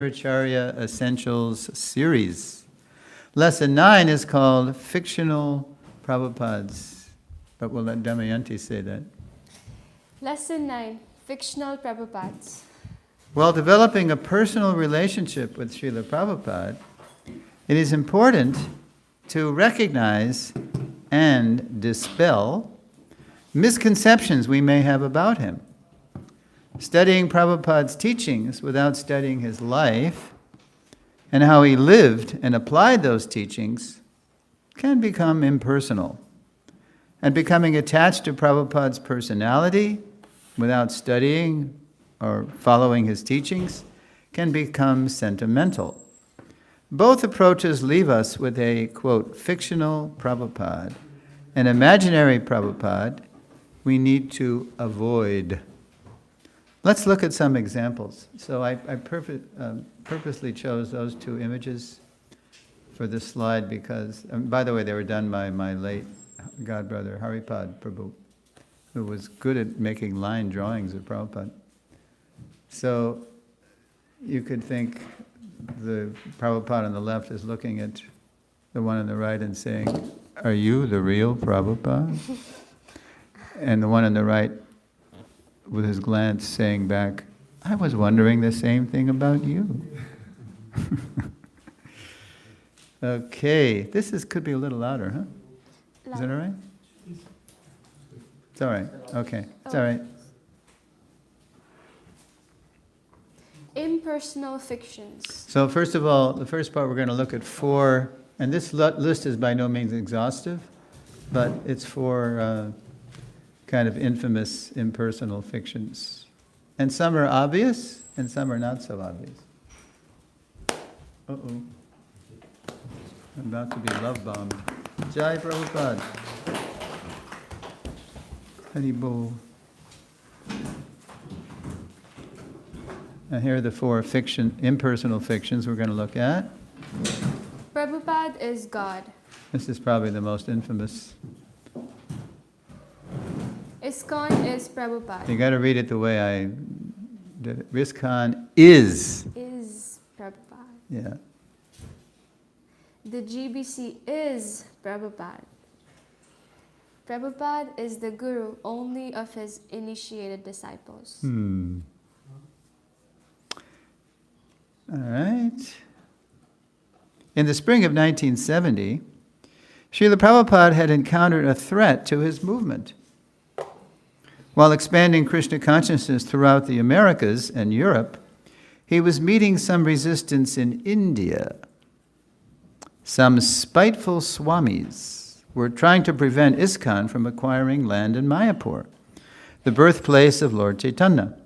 Acharya Essentials series. Lesson 9 is called Fictional Prabhupads. But we'll let Damayanti say that. Lesson 9, Fictional Prabhupads. While developing a personal relationship with Srila Prabhupada, it is important to recognize and dispel misconceptions we may have about him. Studying Prabhupada's teachings without studying his life and how he lived and applied those teachings can become impersonal. And becoming attached to Prabhupada's personality without studying or following his teachings can become sentimental. Both approaches leave us with a, quote, fictional Prabhupada, an imaginary Prabhupada we need to avoid. Let's look at some examples. So I purposely chose those two images for this slide because, by the way, they were done by my late godbrother Haripad Prabhu, who was good at making line drawings of Prabhupada. So you could think the Prabhupada on the left is looking at the one on the right and saying, "Are you the real Prabhupada?" And the one on the right, with his glance saying back, "I was wondering the same thing about you." Okay, this could be a little louder, huh? Is that all right? It's all right. Okay, it's all right. Impersonal fictions. So first of all, the first part we're going to look at four, and this list is by no means exhaustive, but it's four kind of infamous impersonal fictions. And some are obvious, and some are not so obvious. Uh-oh. I'm about to be love-bombed. Jai Prabhupada. Hari Bol. Now here are the four impersonal fictions we're going to look at. Prabhupada is God. This is probably the most infamous. ISKCON is Prabhupada. You got to read it the way I did it. ISKCON is Prabhupada. Yeah. The GBC is Prabhupada. Prabhupada is the guru only of his initiated disciples. All right. In the spring of 1970, Srila Prabhupada had encountered a threat to his movement. While expanding Krishna consciousness throughout the Americas and Europe, he was meeting some resistance in India. Some spiteful swamis were trying to prevent ISKCON from acquiring land in Mayapur, the birthplace of Lord Chaitanya.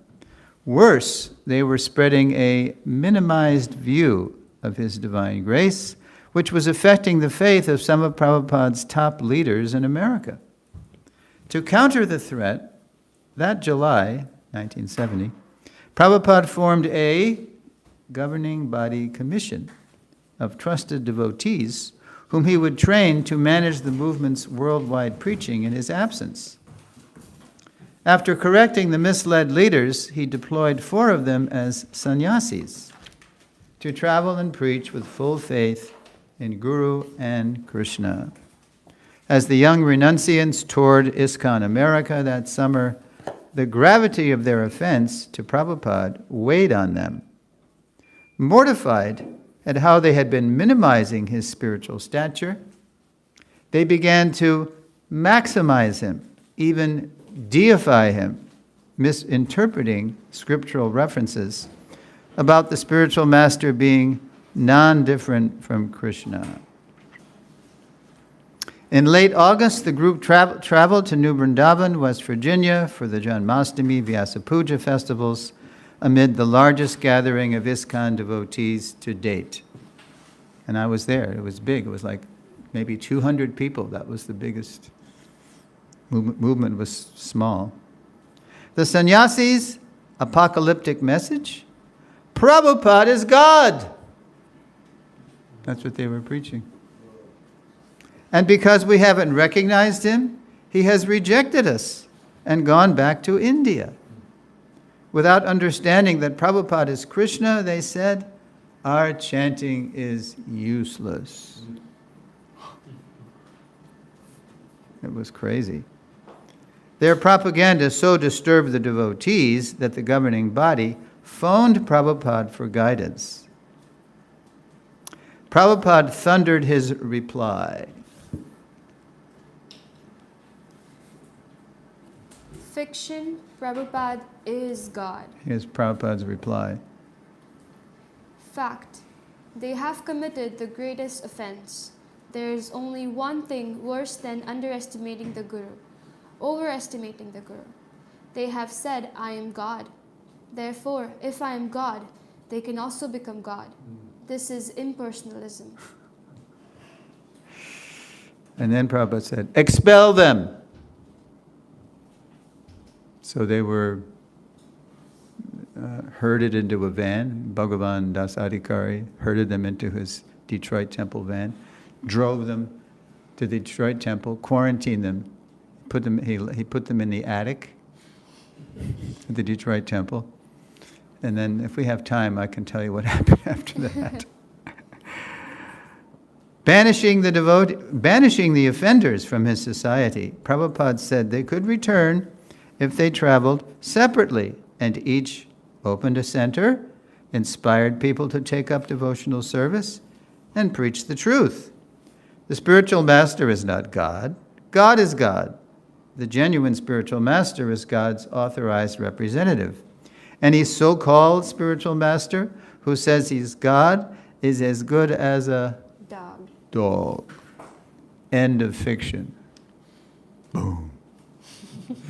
Worse, they were spreading a minimized view of his divine grace, which was affecting the faith of some of Prabhupada's top leaders in America. To counter the threat, that July, 1970, Prabhupada formed a governing body commission of trusted devotees whom he would train to manage the movement's worldwide preaching in his absence. After correcting the misled leaders, he deployed 4 of them as sannyasis to travel and preach with full faith in Guru and Krishna. As the young renunciants toured ISKCON America that summer, the gravity of their offense to Prabhupada weighed on them. Mortified at how they had been minimizing his spiritual stature, they began to maximize him, even deify him, misinterpreting scriptural references about the spiritual master being non-different from Krishna. In late August, the group traveled to New Vrindavan, West Virginia, for the Janmashtami Vyasa Puja festivals, amid the largest gathering of ISKCON devotees to date. And I was there. It was big. It was like maybe 200 people. That was the biggest. Movement was small. The sannyasis' apocalyptic message: Prabhupada is God. That's what they were preaching. And because we haven't recognized him, he has rejected us and gone back to India. Without understanding that Prabhupada is Krishna, they said, Our chanting is useless. It was crazy. Their propaganda so disturbed the devotees that the governing body phoned Prabhupada for guidance. Prabhupada thundered his reply. Fiction, Prabhupada is God. Here's Prabhupada's reply. Fact, they have committed the greatest offense. There is only one thing worse than underestimating the Guru, overestimating the Guru. They have said, I am God. Therefore, if I am God, they can also become God. This is impersonalism. And then Prabhupada said, expel them. So they were herded into a van. Bhagavan Das Adhikari herded them into his Detroit temple van, drove them to the Detroit temple, quarantined them, he put them in the attic at the Detroit temple. And then if we have time, I can tell you what happened after that. Banishing the offenders from his society, Prabhupada said they could return if they traveled separately, and each opened a center, inspired people to take up devotional service, and preach the truth. The spiritual master is not God. God is God. The genuine spiritual master is God's authorized representative. Any so-called spiritual master who says he's God is as good as a dog. End of fiction. Boom.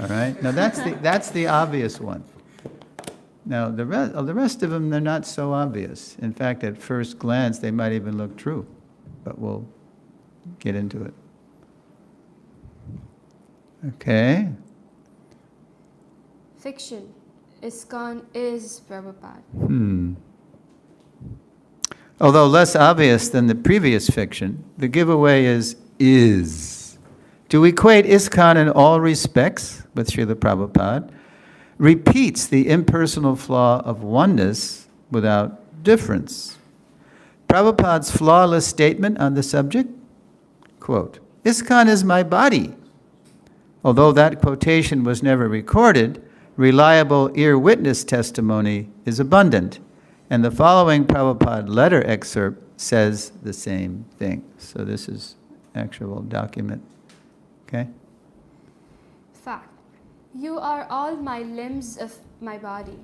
All right? Now that's the obvious one. Now the rest of them, they're not so obvious. In fact, at first glance, they might even look true. But we'll get into it. Okay. Fiction. ISKCON is Prabhupada. Although less obvious than the previous fiction, the giveaway is. To equate ISKCON in all respects with Srila Prabhupada repeats the impersonal flaw of oneness without difference. Prabhupada's flawless statement on the subject, quote, ISKCON is my body. Although that quotation was never recorded, reliable ear witness testimony is abundant, and the following Prabhupada letter excerpt says the same thing. So this is actual document. Okay? Fact. You are all my limbs of my body.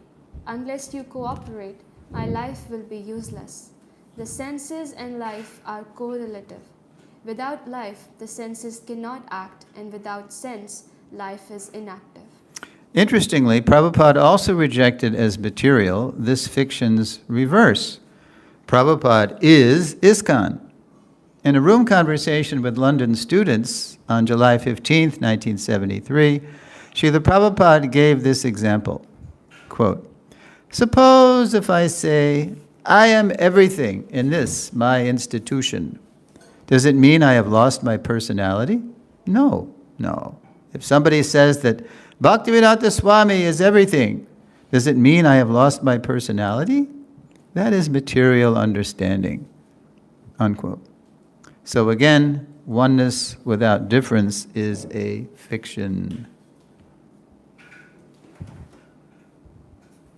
Unless you cooperate, my life will be useless. The senses and life are correlative. Without life, the senses cannot act, and without sense, life is inactive. Interestingly, Prabhupada also rejected as material this fiction's reverse. Prabhupada is ISKCON. In a room conversation with London students on July 15th, 1973, Srila Prabhupada gave this example, quote, suppose if I say, I am everything in this, my institution. Does it mean I have lost my personality? No. If somebody says that Bhaktivedanta Swami is everything, does it mean I have lost my personality? That is material understanding, unquote. So again, oneness without difference is a fiction.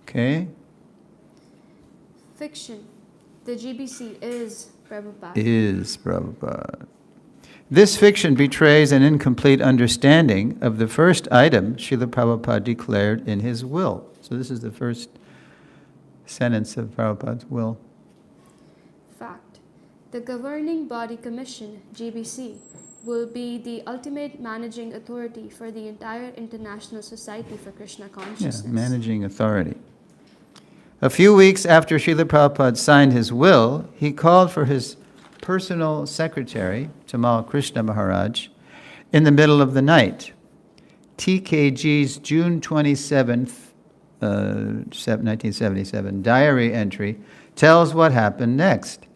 Okay? Fiction. The GBC is Prabhupada. Is Prabhupada. This fiction betrays an incomplete understanding of the first item Srila Prabhupada declared in his will. So this is the first sentence of Prabhupada's will. Fact. The Governing Body Commission, GBC, will be the ultimate managing authority for the entire International Society for Krishna Consciousness. Yeah, managing authority. A few weeks after Srila Prabhupada signed his will, he called for his personal secretary, Tamal Krishna Maharaj, in the middle of the night. TKG's June 27th, 1977 diary entry tells what happened next.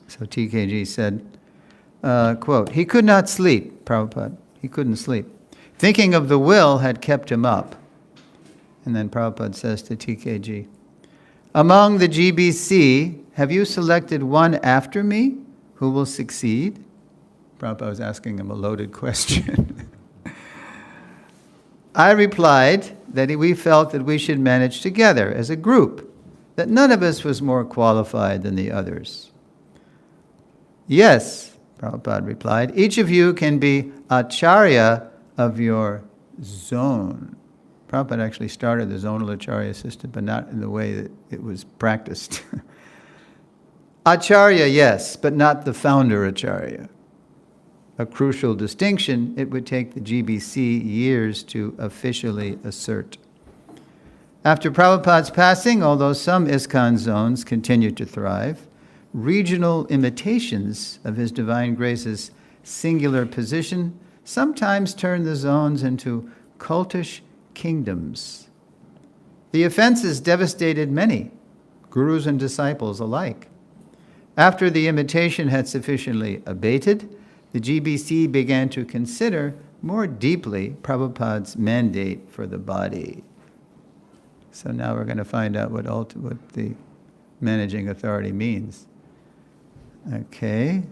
So TKG said, quote, he could not sleep, Prabhupada. He couldn't sleep. Thinking of the will had kept him up. And then Prabhupada says to TKG, Among the GBC, have you selected one after me who will succeed? Prabhupada was asking him a loaded question. I replied that we felt that we should manage together as a group, that none of us was more qualified than the others. Yes, Prabhupada replied, each of you can be acharya of your zone. Prabhupada actually started the zonal acharya system, but not in the way that it was practiced. Acharya, yes, but not the founder acharya. A crucial distinction it would take the GBC years to officially assert. After Prabhupada's passing, although some ISKCON zones continued to thrive, regional imitations of His Divine Grace's singular position sometimes turned the zones into cultish kingdoms. The offenses devastated many, gurus and disciples alike. After the imitation had sufficiently abated, the GBC began to consider more deeply Prabhupada's mandate for the body. So now we're going to find out what the managing authority means. Okay.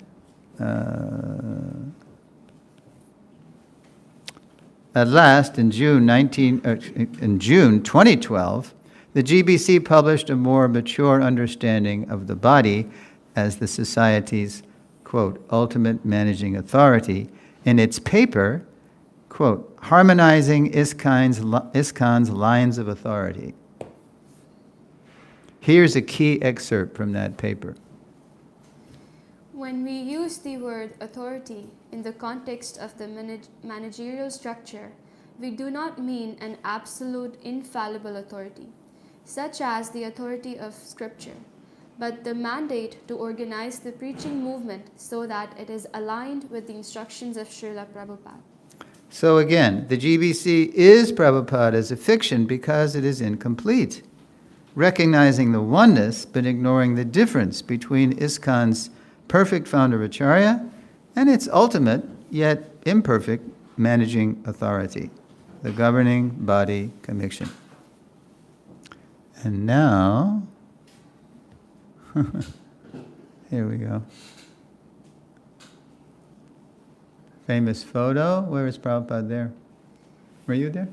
At last, in June 2012, the GBC published a more mature understanding of the body as the Society's, quote, ultimate managing authority in its paper, quote, harmonizing ISKCON's lines of authority. Here's a key excerpt from that paper. When we use the word authority in the context of the managerial structure, we do not mean an absolute infallible authority, such as the authority of Scripture, but the mandate to organize the preaching movement so that it is aligned with the instructions of Srila Prabhupada. So again, the GBC is Prabhupada as a fiction because it is incomplete, recognizing the oneness but ignoring the difference between ISKCON's perfect founder acharya and its ultimate yet imperfect managing authority, the governing body commission. And now, here we go. Famous photo. Where is Prabhupada there? Were you there?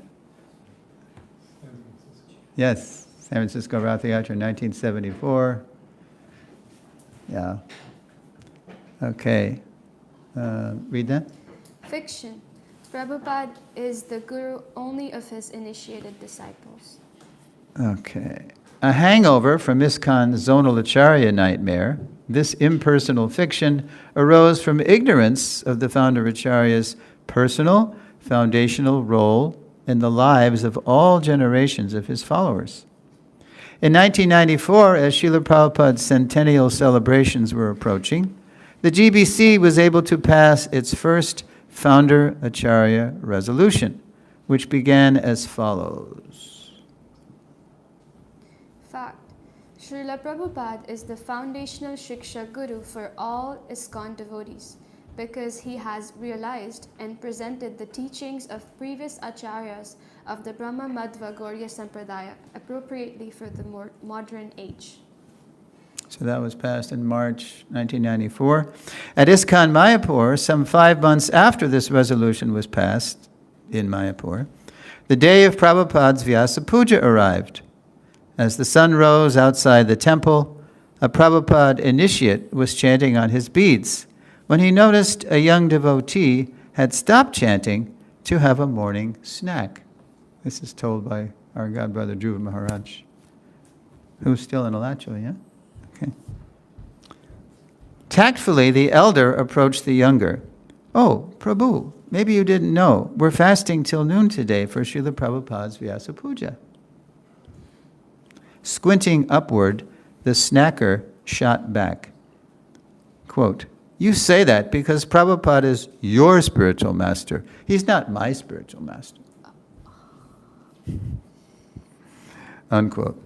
Yes, San Francisco Rath Yatra, 1974. Yeah. Okay. Read that. Fiction. Prabhupada is the guru only of his initiated disciples. Okay. A hangover from ISKCON zonal acharya nightmare, this impersonal fiction arose from ignorance of the founder acharya's personal, foundational role in the lives of all generations of his followers. In 1994, as Srila Prabhupada's centennial celebrations were approaching, the GBC was able to pass its first founder acharya resolution, which began as follows. Fact. Srila Prabhupada is the foundational Shiksha Guru for all ISKCON devotees because he has realized and presented the teachings of previous acharyas of the Brahma Madhva Gaurya Sampradaya appropriately for the more modern age. So that was passed in March 1994. At ISKCON Mayapur, some 5 months after this resolution was passed in Mayapur, the day of Prabhupada's Vyasa Puja arrived. As the sun rose outside the temple, a Prabhupada initiate was chanting on his beads when he noticed a young devotee had stopped chanting to have a morning snack. This is told by our godbrother Dhruva Maharaj, who's still in Alachua, yeah? Okay. Tactfully, the elder approached the younger. Oh, Prabhu, maybe you didn't know. We're fasting till noon today for Srila Prabhupada's Vyasa Puja. Squinting upward, the snacker shot back. Quote, you say that because Prabhupada is your spiritual master. He's not my spiritual master. Unquote.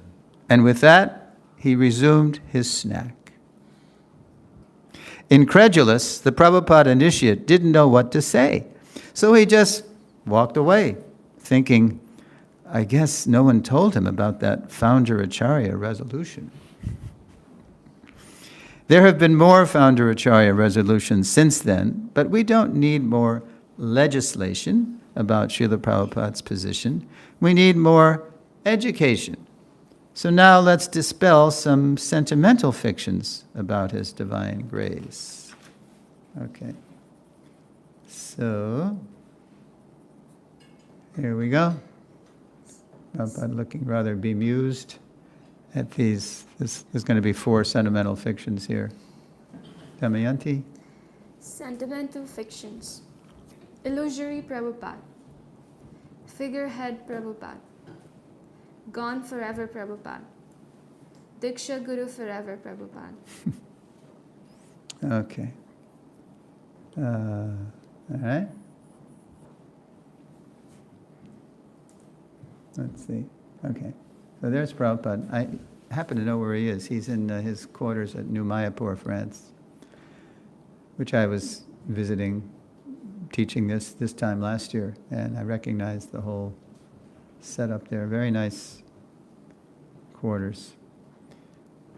And with that, he resumed his snack. Incredulous, the Prabhupada initiate didn't know what to say. So he just walked away, thinking, I guess no one told him about that founder Acharya resolution. There have been more founder Acharya resolutions since then, but we don't need more legislation about Srila Prabhupada's position. We need more education. So now let's dispel some sentimental fictions about his divine grace. Okay. So, here we go. Prabhupada looking rather bemused at these. There's going to be 4 sentimental fictions here. Damayanti? Sentimental fictions. Illusory Prabhupada. Figurehead Prabhupada. Gone forever Prabhupada. Diksha Guru forever Prabhupada. Okay. All right. Let's see. Okay. So there's Prabhupada. I happen to know where he is. He's in his quarters at New Mayapur, France, which I was visiting, teaching this time last year, and I recognized the whole setup there. Very nice quarters.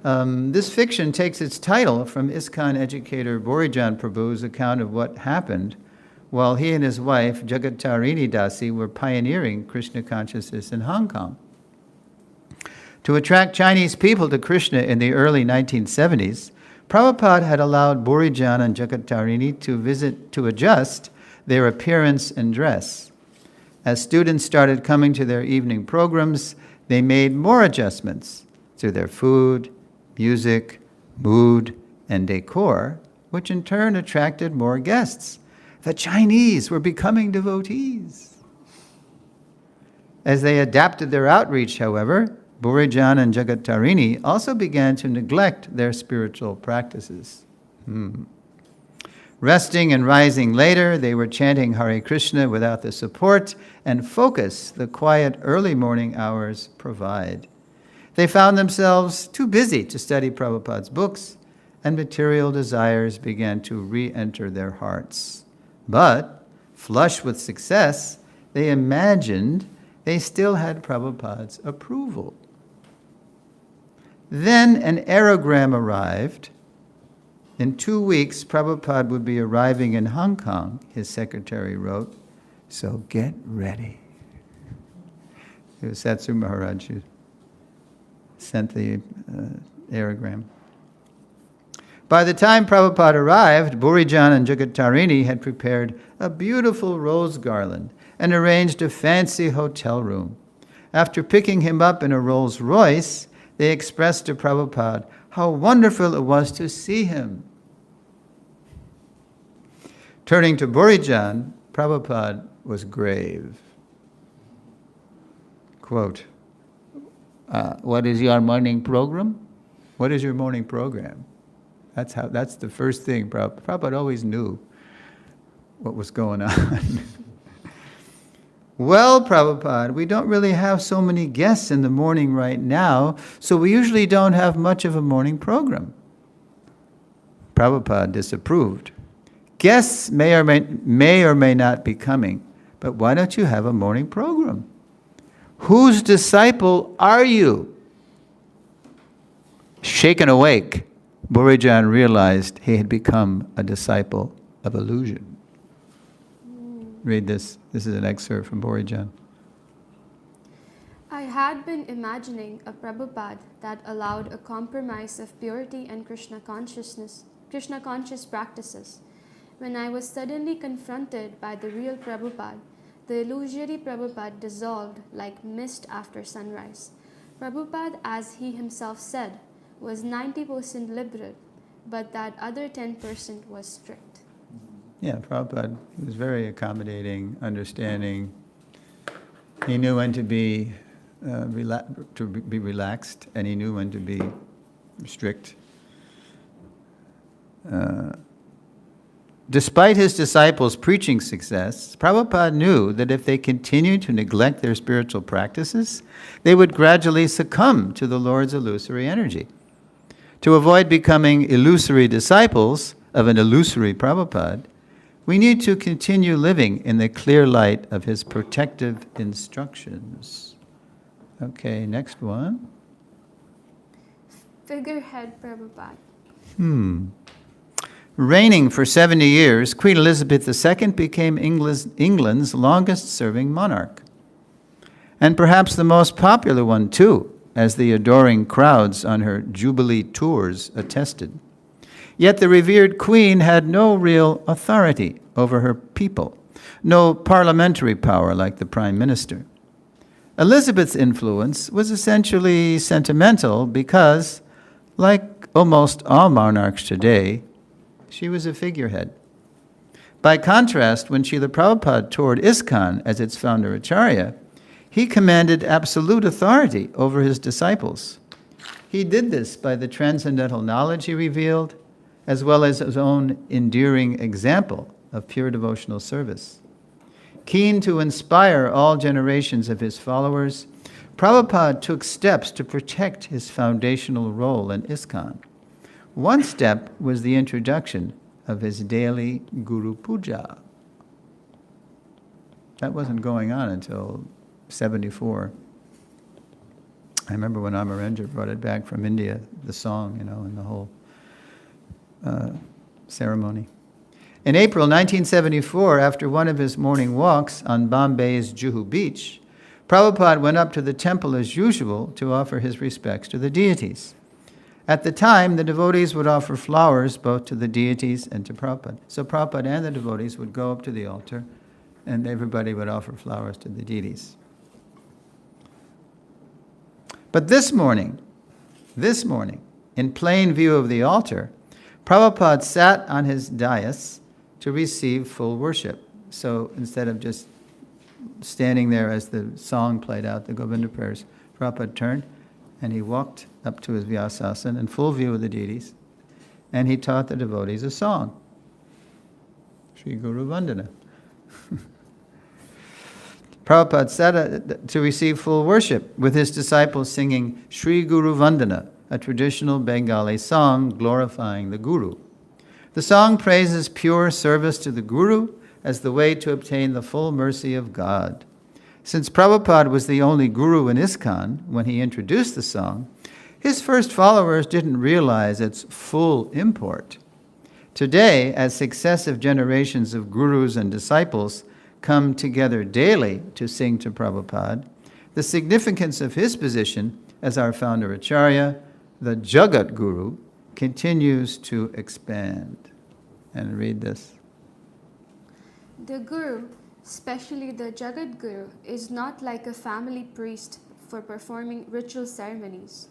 This fiction takes its title from ISKCON educator Borijan Prabhu's account of what happened while he and his wife, Jagatarini Dasi, were pioneering Krishna consciousness in Hong Kong. To attract Chinese people to Krishna in the early 1970s, Prabhupada had allowed Borijan and Jagatarini to adjust their appearance and dress. As students started coming to their evening programs, they made more adjustments to their food, music, mood, and decor, which in turn attracted more guests. The Chinese were becoming devotees. As they adapted their outreach, however, Borijan and Jagatarini also began to neglect their spiritual practices. Resting and rising later, they were chanting Hare Krishna without the support and focus the quiet early morning hours provide. They found themselves too busy to study Prabhupada's books, and material desires began to re-enter their hearts. But, flush with success, they imagined they still had Prabhupada's approval. Then an aerogram arrived. In 2 weeks, Prabhupada would be arriving in Hong Kong, his secretary wrote, so get ready. It was Satsu Maharaj who sent the aerogram. By the time Prabhupada arrived, Borijan and Jagatarini had prepared a beautiful rose garland and arranged a fancy hotel room. After picking him up in a Rolls Royce, they expressed to Prabhupada how wonderful it was to see him. Turning to Borijan, Prabhupada was grave. Quote, what is your morning program? What is your morning program? That's the first thing. Prabhupada always knew what was going on. Well, Prabhupada, we don't really have so many guests in the morning right now, so we usually don't have much of a morning program. Prabhupada disapproved. Guests may or may not be coming, but why don't you have a morning program? Whose disciple are you? Shaken awake, Borijan realized he had become a disciple of illusion. Read this. This is an excerpt from Borijan. I had been imagining a Prabhupada that allowed a compromise of purity and Krishna conscious practices. When I was suddenly confronted by the real Prabhupada, the illusory Prabhupada dissolved like mist after sunrise. Prabhupada, as he himself said, was 90% liberal, but that other 10% was strict. Yeah, Prabhupada was very accommodating, understanding. He knew when to be relaxed, and he knew when to be strict. Despite his disciples' preaching success, Prabhupada knew that if they continued to neglect their spiritual practices, they would gradually succumb to the Lord's illusory energy. To avoid becoming illusory disciples of an illusory Prabhupada, we need to continue living in the clear light of his protective instructions. Okay, next one. Figurehead Prabhupada. Reigning for 70 years, Queen Elizabeth II became England's longest-serving monarch. And perhaps the most popular one, too, as the adoring crowds on her Jubilee tours attested. Yet the revered Queen had no real authority over her people, no parliamentary power like the Prime Minister. Elizabeth's influence was essentially sentimental because, like almost all monarchs today, she was a figurehead. By contrast, when Srila Prabhupada toured ISKCON as its founder Acharya, he commanded absolute authority over his disciples. He did this by the transcendental knowledge he revealed, as well as his own endearing example of pure devotional service. Keen to inspire all generations of his followers, Prabhupada took steps to protect his foundational role in ISKCON. One step was the introduction of his daily Guru Puja. That wasn't going on until 74. I remember when Amarendra brought it back from India, the song, and the whole ceremony. In April 1974, after one of his morning walks on Bombay's Juhu Beach, Prabhupada went up to the temple as usual to offer his respects to the deities. At the time, the devotees would offer flowers both to the deities and to Prabhupada. So Prabhupada and the devotees would go up to the altar, and everybody would offer flowers to the deities. But this morning, in plain view of the altar, Prabhupada sat on his dais to receive full worship. So instead of just standing there as the song played out, the Govinda prayers, Prabhupada turned and he walked up to his Vyasasana in full view of the deities, and he taught the devotees a song, Shri Guru Vandana. Prabhupada sat to receive full worship with his disciples singing Shri Guru Vandana, a traditional Bengali song glorifying the Guru. The song praises pure service to the Guru as the way to obtain the full mercy of God. Since Prabhupada was the only Guru in ISKCON when he introduced the song, his first followers didn't realize its full import. Today, as successive generations of Gurus and disciples come together daily to sing to Prabhupada, the significance of his position as our founder Acharya, the Jagat Guru, continues to expand. And read this. The Guru, especially the Jagat Guru, is not like a family priest for performing ritual ceremonies,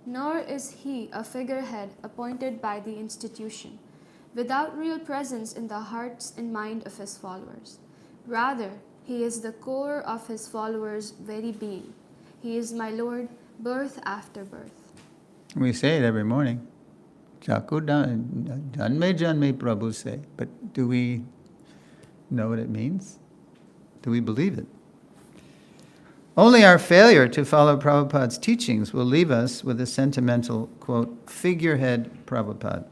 nor is he a figurehead appointed by the institution, without real presence in the hearts and mind of his followers. Rather, he is the core of his followers' very being. He is my Lord, birth after birth. We say it every morning. Chaku janme janme Prabhu say. But do we know what it means? Do we believe it? Only our failure to follow Prabhupada's teachings will leave us with a sentimental, quote, figurehead Prabhupada,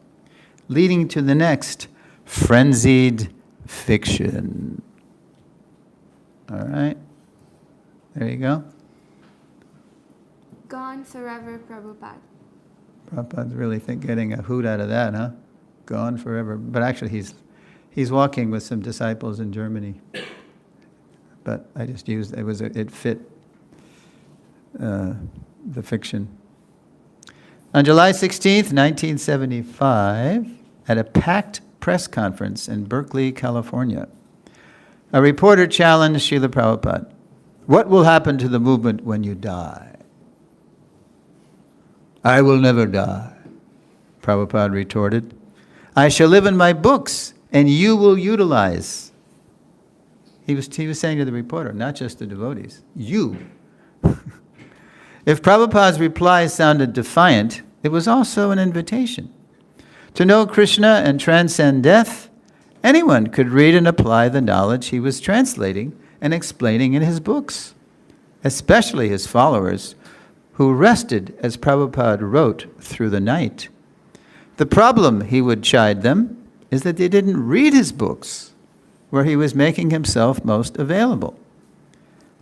leading to the next frenzied fiction. All right? There you go. Gone forever Prabhupada. Prabhupada's really getting a hoot out of that, huh? Gone forever. But actually, he's walking with some disciples in Germany. But I just used it fit the fiction. On July 16th, 1975, at a packed press conference in Berkeley, California, a reporter challenged Srila Prabhupada, "What will happen to the movement when you die?" "I will never die," Prabhupada retorted. "I shall live in my books, and you will utilize." He was saying to the reporter, not just the devotees, you. If Prabhupada's reply sounded defiant, it was also an invitation. To know Krishna and transcend death, anyone could read and apply the knowledge he was translating and explaining in his books, especially his followers, who rested as Prabhupada wrote through the night. The problem, he would chide them, is that they didn't read his books, where he was making himself most available.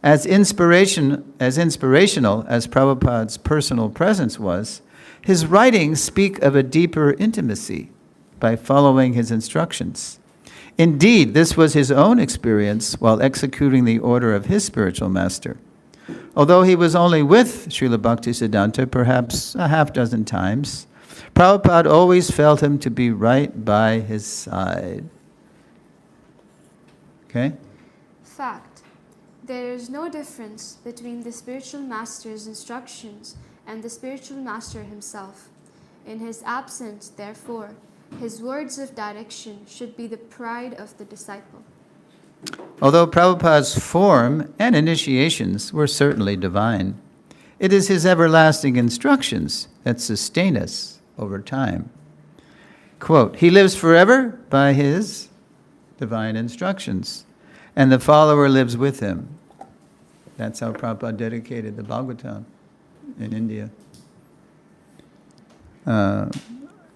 As inspirational as Prabhupada's personal presence was, his writings speak of a deeper intimacy by following his instructions. Indeed, this was his own experience while executing the order of his spiritual master. Although he was only with Srila Bhaktisiddhanta perhaps a half dozen times, Prabhupada always felt him to be right by his side. Okay? Fact. There is no difference between the spiritual master's instructions and the spiritual master himself. In his absence, therefore, his words of direction should be the pride of the disciple. Although Prabhupada's form and initiations were certainly divine, it is his everlasting instructions that sustain us over time. Quote, he lives forever by his divine instructions, and the follower lives with him. That's how Prabhupada dedicated the Bhagavatam in India.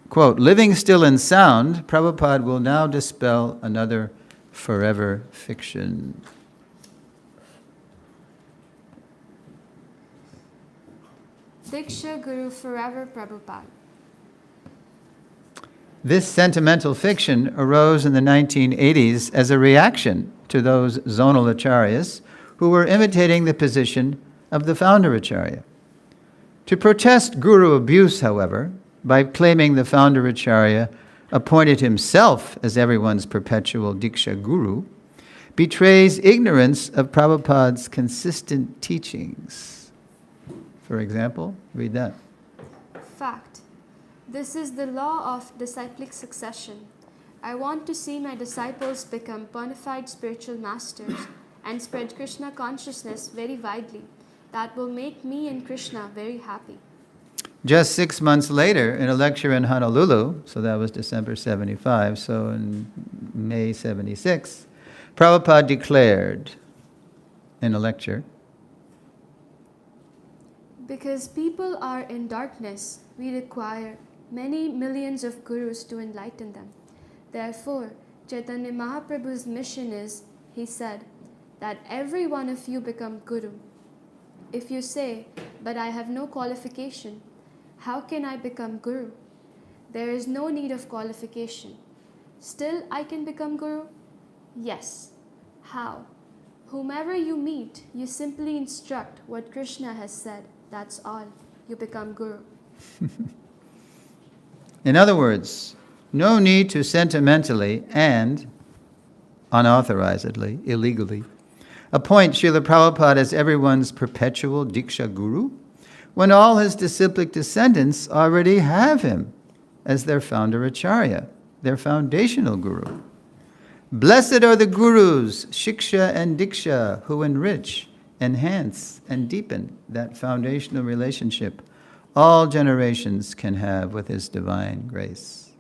Quote, living still in sound, Prabhupada will now dispel another forever fiction. Diksha Guru Forever Prabhupada. This sentimental fiction arose in the 1980s as a reaction to those zonal acharyas who were imitating the position of the founder acharya. To protest guru abuse, however, by claiming the founder acharya appointed himself as everyone's perpetual Diksha Guru, betrays ignorance of Prabhupada's consistent teachings. For example, read that. Fact. This is the law of disciplic succession. I want to see my disciples become bona fide spiritual masters and spread Krishna consciousness very widely. That will make me and Krishna very happy. Just 6 months later, in a lecture in Honolulu, so that was December 75, so in May 76, Prabhupada declared in a lecture, because people are in darkness, we require many millions of gurus to enlighten them. Therefore, Chaitanya Mahaprabhu's mission is, he said, that every one of you become guru. If you say, but I have no qualification, how can I become guru? There is no need of qualification. Still, I can become guru? Yes. How? Whomever you meet, you simply instruct what Krishna has said. That's all. You become guru. in other words, no need to sentimentally and unauthorizedly, illegally, appoint Srila Prabhupada as everyone's perpetual Diksha Guru, when all his disciplic descendants already have him as their founder acharya, their foundational guru. Blessed are the gurus, shiksha and diksha, who enrich, enhance, and deepen that foundational relationship all generations can have with his divine grace.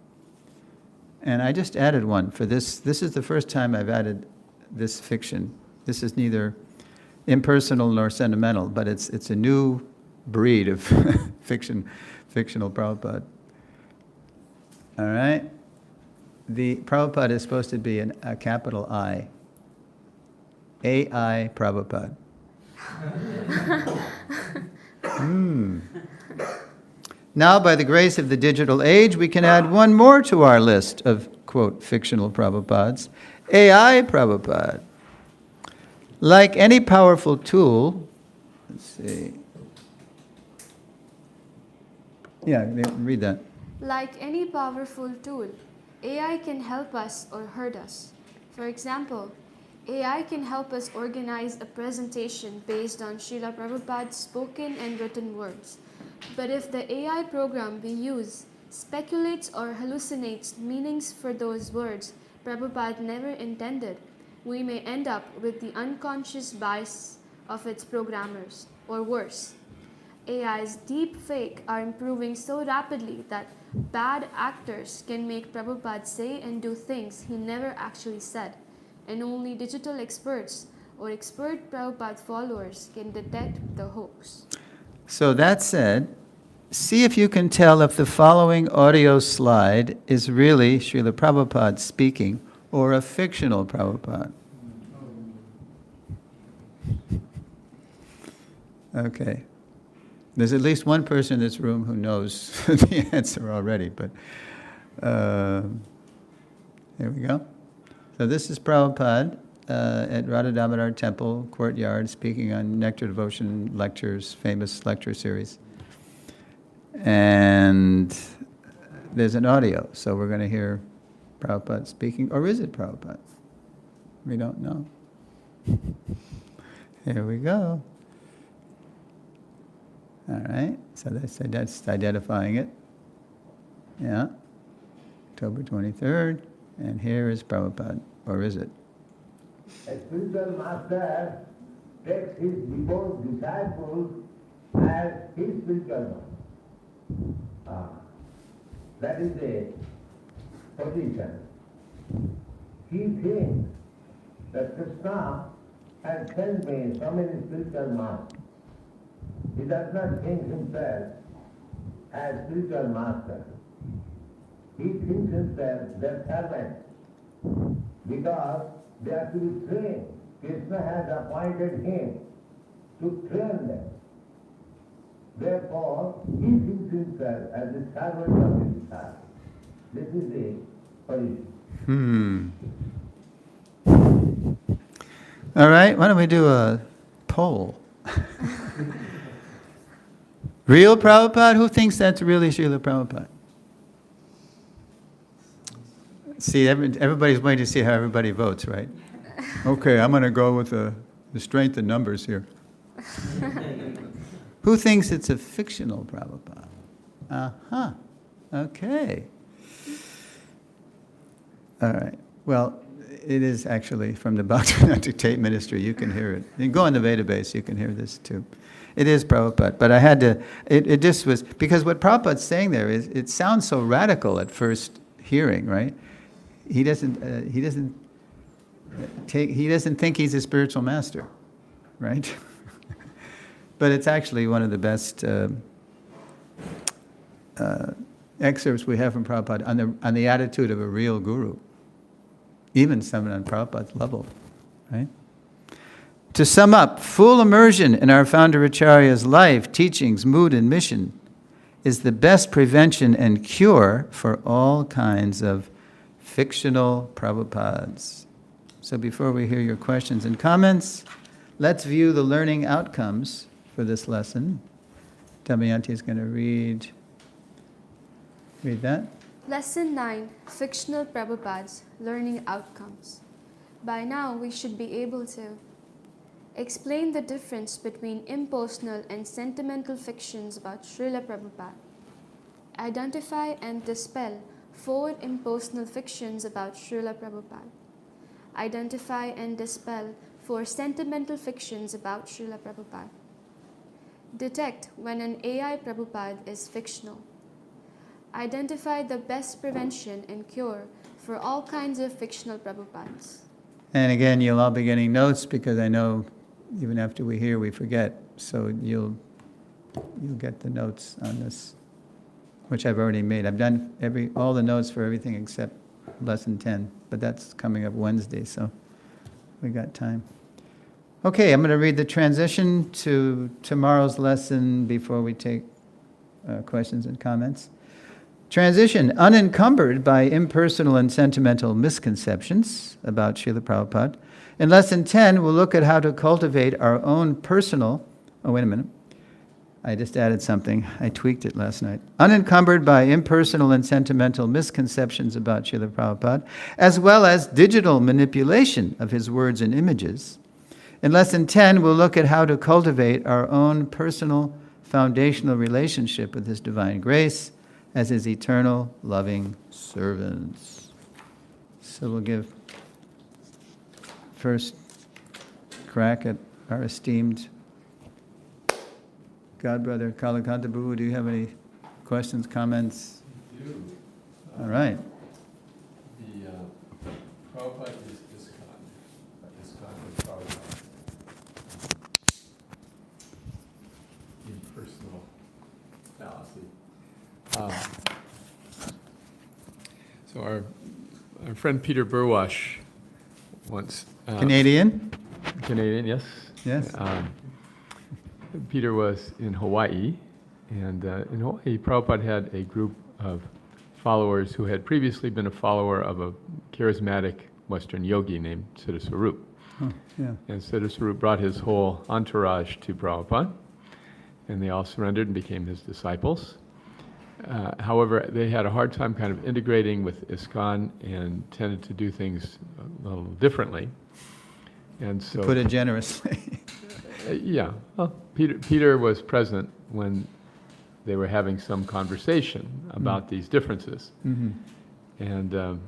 And I just added one for this. This is the first time I've added this fiction. This is neither impersonal nor sentimental, but it's a new breed of fictional Prabhupada. All right? The Prabhupada is supposed to be a capital I. A-I Prabhupada. Now, by the grace of the digital age, we can add one more to our list of, quote, fictional Prabhupads. A.I. Prabhupada. Like any powerful tool, let's see. Yeah, read that. Like any powerful tool, AI can help us or hurt us. For example, AI can help us organize a presentation based on Srila Prabhupada's spoken and written words. But if the AI program we use speculates or hallucinates meanings for those words Prabhupada never intended, we may end up with the unconscious bias of its programmers, or worse. AI's deep fake are improving so rapidly that bad actors can make Prabhupada say and do things he never actually said, and only digital experts or expert Prabhupada followers can detect the hoax. So that said, see if you can tell if the following audio slide is really Srila Prabhupada speaking or a fictional Prabhupada. Okay. There's at least one person in this room who knows the answer already, but here we go. So this is Prabhupada at Radha Damodar Temple courtyard speaking on Nectar Devotion lectures, famous lecture series. And there's an audio, so we're going to hear Prabhupada speaking. Or is it Prabhupada? We don't know. Here we go. All right, so that's identifying it. Yeah, October 23rd, and here is Prabhupada, or is it? A spiritual master takes his devout disciples as his spiritual master. That is the position. He thinks that Krishna has sent me so many spiritual masters. He does not think himself as spiritual master. He thinks himself their servant because they are to be trained. Krishna has appointed him to train them. Therefore, he thinks himself as the servant of his disciples. This is the position. All right, why don't we do a poll? Real Prabhupada? Who thinks that's really Srila Prabhupada? See, everybody's waiting to see how everybody votes, right? Okay, I'm going to go with the strength of numbers here. Who thinks it's a fictional Prabhupada? Uh-huh. Okay. All right. Well, it is actually from the Bhaktivinoda Tape Ministry. You can hear it. You can go on the database, you can hear this too. It is Prabhupada, but I had to, it just was, because what Prabhupada's saying there is, it sounds so radical at first hearing, right? He doesn't think he's a spiritual master, right? But it's actually one of the best excerpts we have from Prabhupada on the attitude of a real guru, even someone on Prabhupada's level, right? To sum up, full immersion in our founder Acharya's life, teachings, mood, and mission is the best prevention and cure for all kinds of fictional Prabhupads. So before we hear your questions and comments, let's view the learning outcomes for this lesson. Damayanti is going to read that. Lesson 9, Fictional Prabhupads, Learning Outcomes. By now, we should be able to explain the difference between impersonal and sentimental fictions about Srila Prabhupada. Identify and dispel 4 impersonal fictions about Srila Prabhupada. Identify and dispel 4 sentimental fictions about Srila Prabhupada. Detect when an AI Prabhupada is fictional. Identify the best prevention and cure for all kinds of fictional Prabhupads. And again, you'll all be getting notes because I know even after we hear, we forget. So you'll get the notes on this, which I've already made. I've done all the notes for everything except lesson 10, but that's coming up Wednesday, so we got time. Okay, I'm going to read the transition to tomorrow's lesson before we take questions and comments. Transition, unencumbered by impersonal and sentimental misconceptions about Srila Prabhupada. In Lesson 10, we'll look at how to cultivate our own personal... Oh, wait a minute. I just added something. I tweaked it last night. Unencumbered by impersonal and sentimental misconceptions about Srila Prabhupada, as well as digital manipulation of his words and images. In Lesson 10, we'll look at how to cultivate our own personal foundational relationship with His divine grace as His eternal loving servants. So we'll give first crack at our esteemed godbrother Kalakanta Prabhu. Do you have any questions, comments? I do. All right. The Prabhupada is ISKCON. ISKCON is Prabhupada. Impersonal fallacy. So our friend Peter Burwash once... Canadian? Canadian, yes. Yes. Peter was in Hawaii, and in Hawaii, Prabhupada had a group of followers who had previously been a follower of a charismatic Western yogi named Suresvara. Yeah. And Suresvara brought his whole entourage to Prabhupada, and they all surrendered and became his disciples. However, they had a hard time kind of integrating with ISKCON and tended to do things a little differently. And so, To put it generously. yeah, well, Peter was present when they were having some conversation about these differences. Mm-hmm. And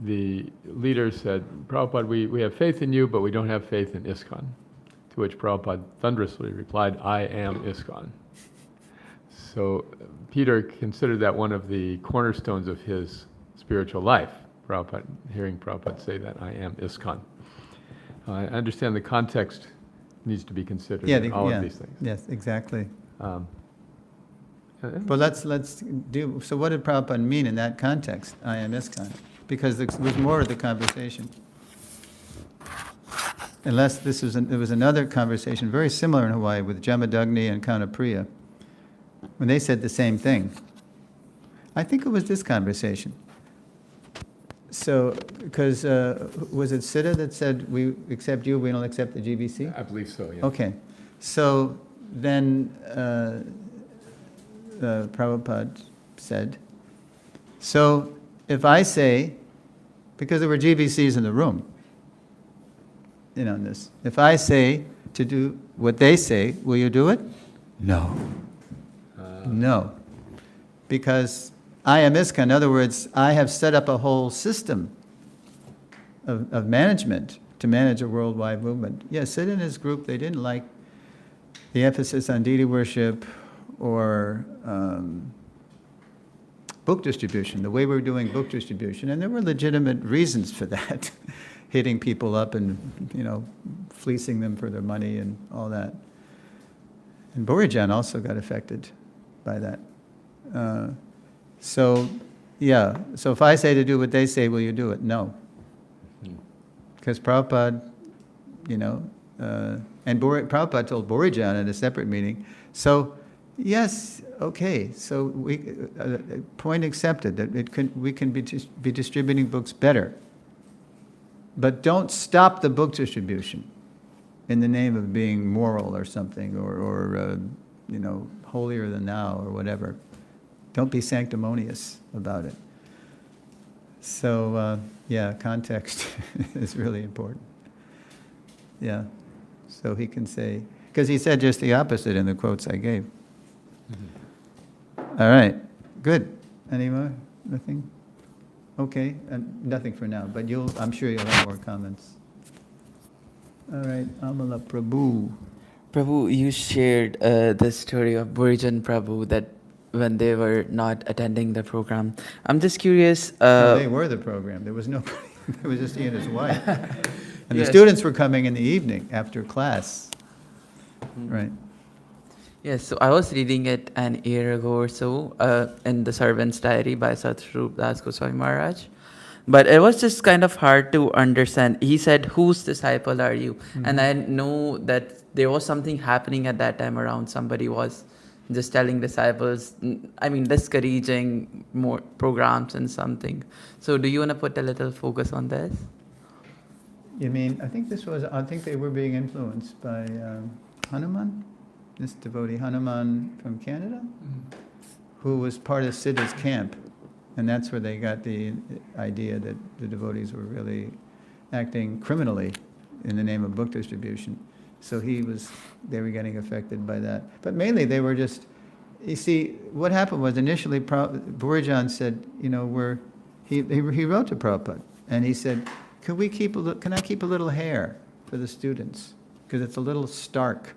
the leader said, Prabhupada, we have faith in you, but we don't have faith in ISKCON. To which Prabhupada thunderously replied, I am ISKCON. So Peter considered that one of the cornerstones of his spiritual life, hearing Prabhupada say that, I am ISKCON. I understand the context needs to be considered in all of these things. Yes, exactly. And- But let's do, so what did Prabhupada mean in that context, I am ISKCON? Because there was more of the conversation. Unless there was another conversation very similar in Hawaii with Jamadagni and Kanapriya, when they said the same thing. I think it was this conversation. So, because, was it Siddha that said, we accept you, we don't accept the GBC? I believe so, yeah. Okay, so then Prabhupada said, so if I say, because there were GBCs in the room, on this, if I say to do what they say, will you do it? No. No. Because I am ISKCON, in other words, I have set up a whole system of management to manage a worldwide movement. Yes, Sid and his group, they didn't like the emphasis on deity worship or book distribution, the way we were doing book distribution, and there were legitimate reasons for that, hitting people up and, fleecing them for their money and all that. And Borijan also got affected by that. So if I say to do what they say, will you do it? No. Because Prabhupada, and Prabhupada told Borijan at a separate meeting, so yes, okay, so we, point accepted, that we can be distributing books better. But don't stop the book distribution in the name of being moral or something, or holier than thou or whatever. Don't be sanctimonious about it. So, context is really important. Yeah, so he can say, because he said just the opposite in the quotes I gave. Mm-hmm. All right, good. Any more? Nothing? Okay, nothing for now, but I'm sure you'll have more comments. All right, Amala Prabhu. Prabhu, you shared the story of Burijan Prabhu that when they were not attending the program. I'm just curious. No, they were the program. There was nobody. It was just he and his wife. And Yes. the students were coming in the evening after class. Right. Yes, so I was reading it an year ago or so in the Servant's Diary by Satrup Das Goswami Maharaj. But it was just kind of hard to understand. He said, whose disciple are you? Mm-hmm. And I know that there was something happening at that time around. Somebody was just telling disciples, discouraging more programs and something. So do you want to put a little focus on this? You mean, I think they were being influenced by Hanuman, this devotee Hanuman from Canada, who was part of Siddha's camp. And that's where they got the idea that the devotees were really acting criminally in the name of book distribution. So they were getting affected by that. But mainly they were just, you see, what happened was initially Borijan said, he wrote to Prabhupada and he said, can I keep a little hair for the students? Because it's a little stark,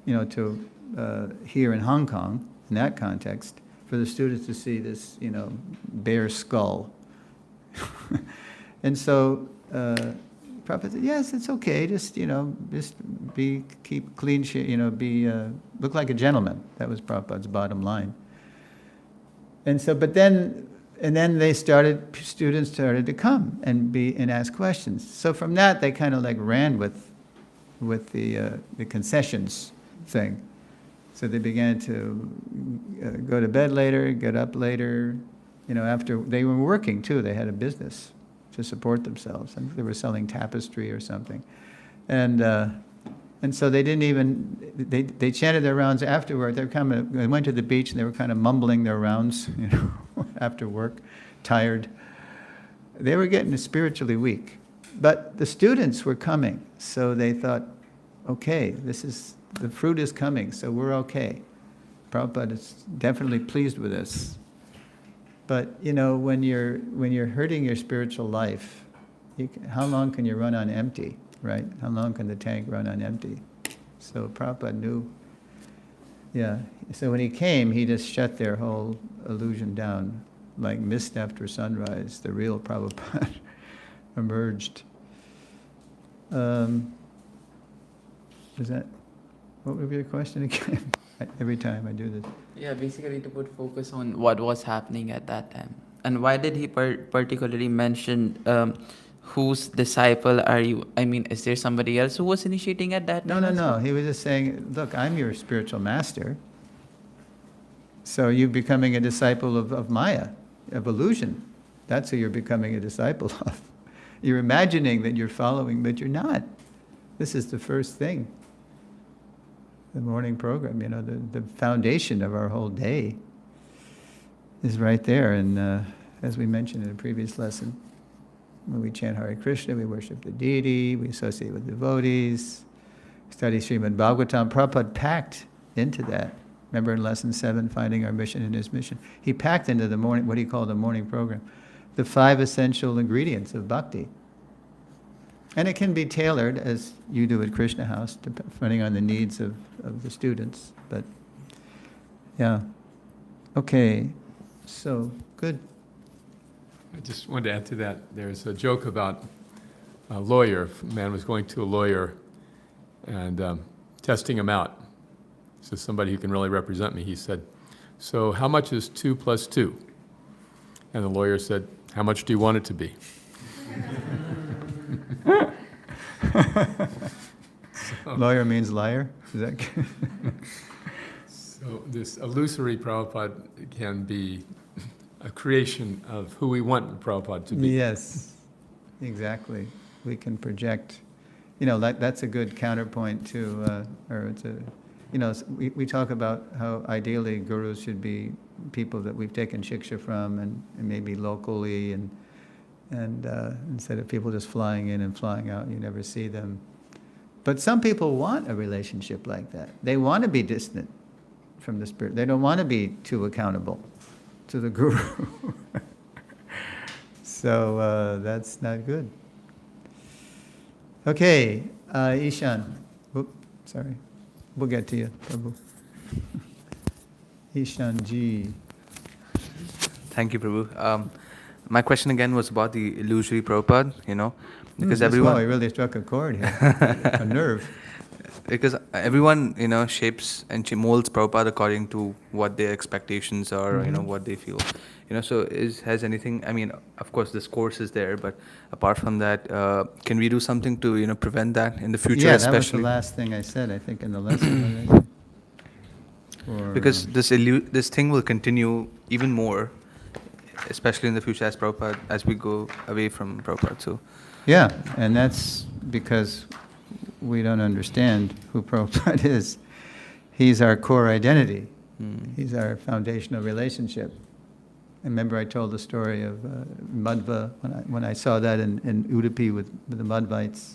to here in Hong Kong, in that context, for the students to see this, bare skull. And so Prabhupada said, yes, it's okay, just keep clean, look like a gentleman. That was Prabhupada's bottom line. And so, and then students started to come and ask questions. So from that, they kind of ran with the concessions thing. So they began to go to bed later, get up later. After they were working too, they had a business to support themselves. And they were selling tapestry or something. And so they didn't even, they chanted their rounds afterward. They went to the beach and they were kind of mumbling their rounds, after work, tired. They were getting spiritually weak. But the students were coming, so they thought, okay, the fruit is coming, so we're okay. Prabhupada is definitely pleased with us. But, when you're hurting your spiritual life, how long can you run on empty, right? How long can the tank run on empty? So Prabhupada knew, yeah. So when he came, he just shut their whole illusion down, like mist after sunrise. The real Prabhupada emerged. What would be your question again? Every time I do this. Yeah, basically to put focus on what was happening at that time. And why did he particularly mention whose disciple are you? I mean, is there somebody else who was initiating at that time? No. He was just saying, look, I'm your spiritual master. So you're becoming a disciple of Maya, of illusion. That's who you're becoming a disciple of. You're imagining that you're following, but you're not. This is the first thing. The morning program, the foundation of our whole day is right there. And as we mentioned in a previous lesson, when we chant Hare Krishna, we worship the deity, we associate with devotees, study Srimad Bhagavatam. Prabhupada packed into that. Remember in lesson 7, finding our mission in his mission, he packed into the morning, what he called the morning program, the 5 essential ingredients of bhakti. And it can be tailored, as you do at Krishna House, depending on the needs of the students. But, yeah. Okay, so, good. I just wanted to add to that. There's a joke about a lawyer. A man was going to a lawyer and testing him out. So somebody who can really represent me. He said, so how much is 2 plus 2? And the lawyer said, how much do you want it to be? Lawyer means liar? Is that So this illusory Prabhupada can be a creation of who we want Prabhupada to be. Yes, exactly. We can project. That's a good counterpoint to, we talk about how ideally gurus should be people that we've taken shiksha from and maybe locally and instead of people just flying in and flying out, you never see them. But some people want a relationship like that. They want to be distant from the spirit. They don't want to be too accountable to the guru. So that's not good. Okay, Ishan. Oops, sorry. We'll get to you, Prabhu. Ishan ji. Thank you, Prabhu. My question again was about the illusory Prabhupada, because Well, everyone... he really struck a chord here, a nerve. Because everyone, shapes and molds Prabhupada according to what their expectations are, what they feel. So has anything, of course this course is there, but apart from that, can we do something to, prevent that in the future, Yeah, especially? that was the last thing I said, I think, in the lesson. Because this thing will continue even more, especially in the future as we go away from Prabhupada. So. Yeah, and that's because we don't understand who Prabhupada is. He's our core identity. He's our foundational relationship. And remember I told the story of Madhva, when I saw that in Udupi with the Madhvites,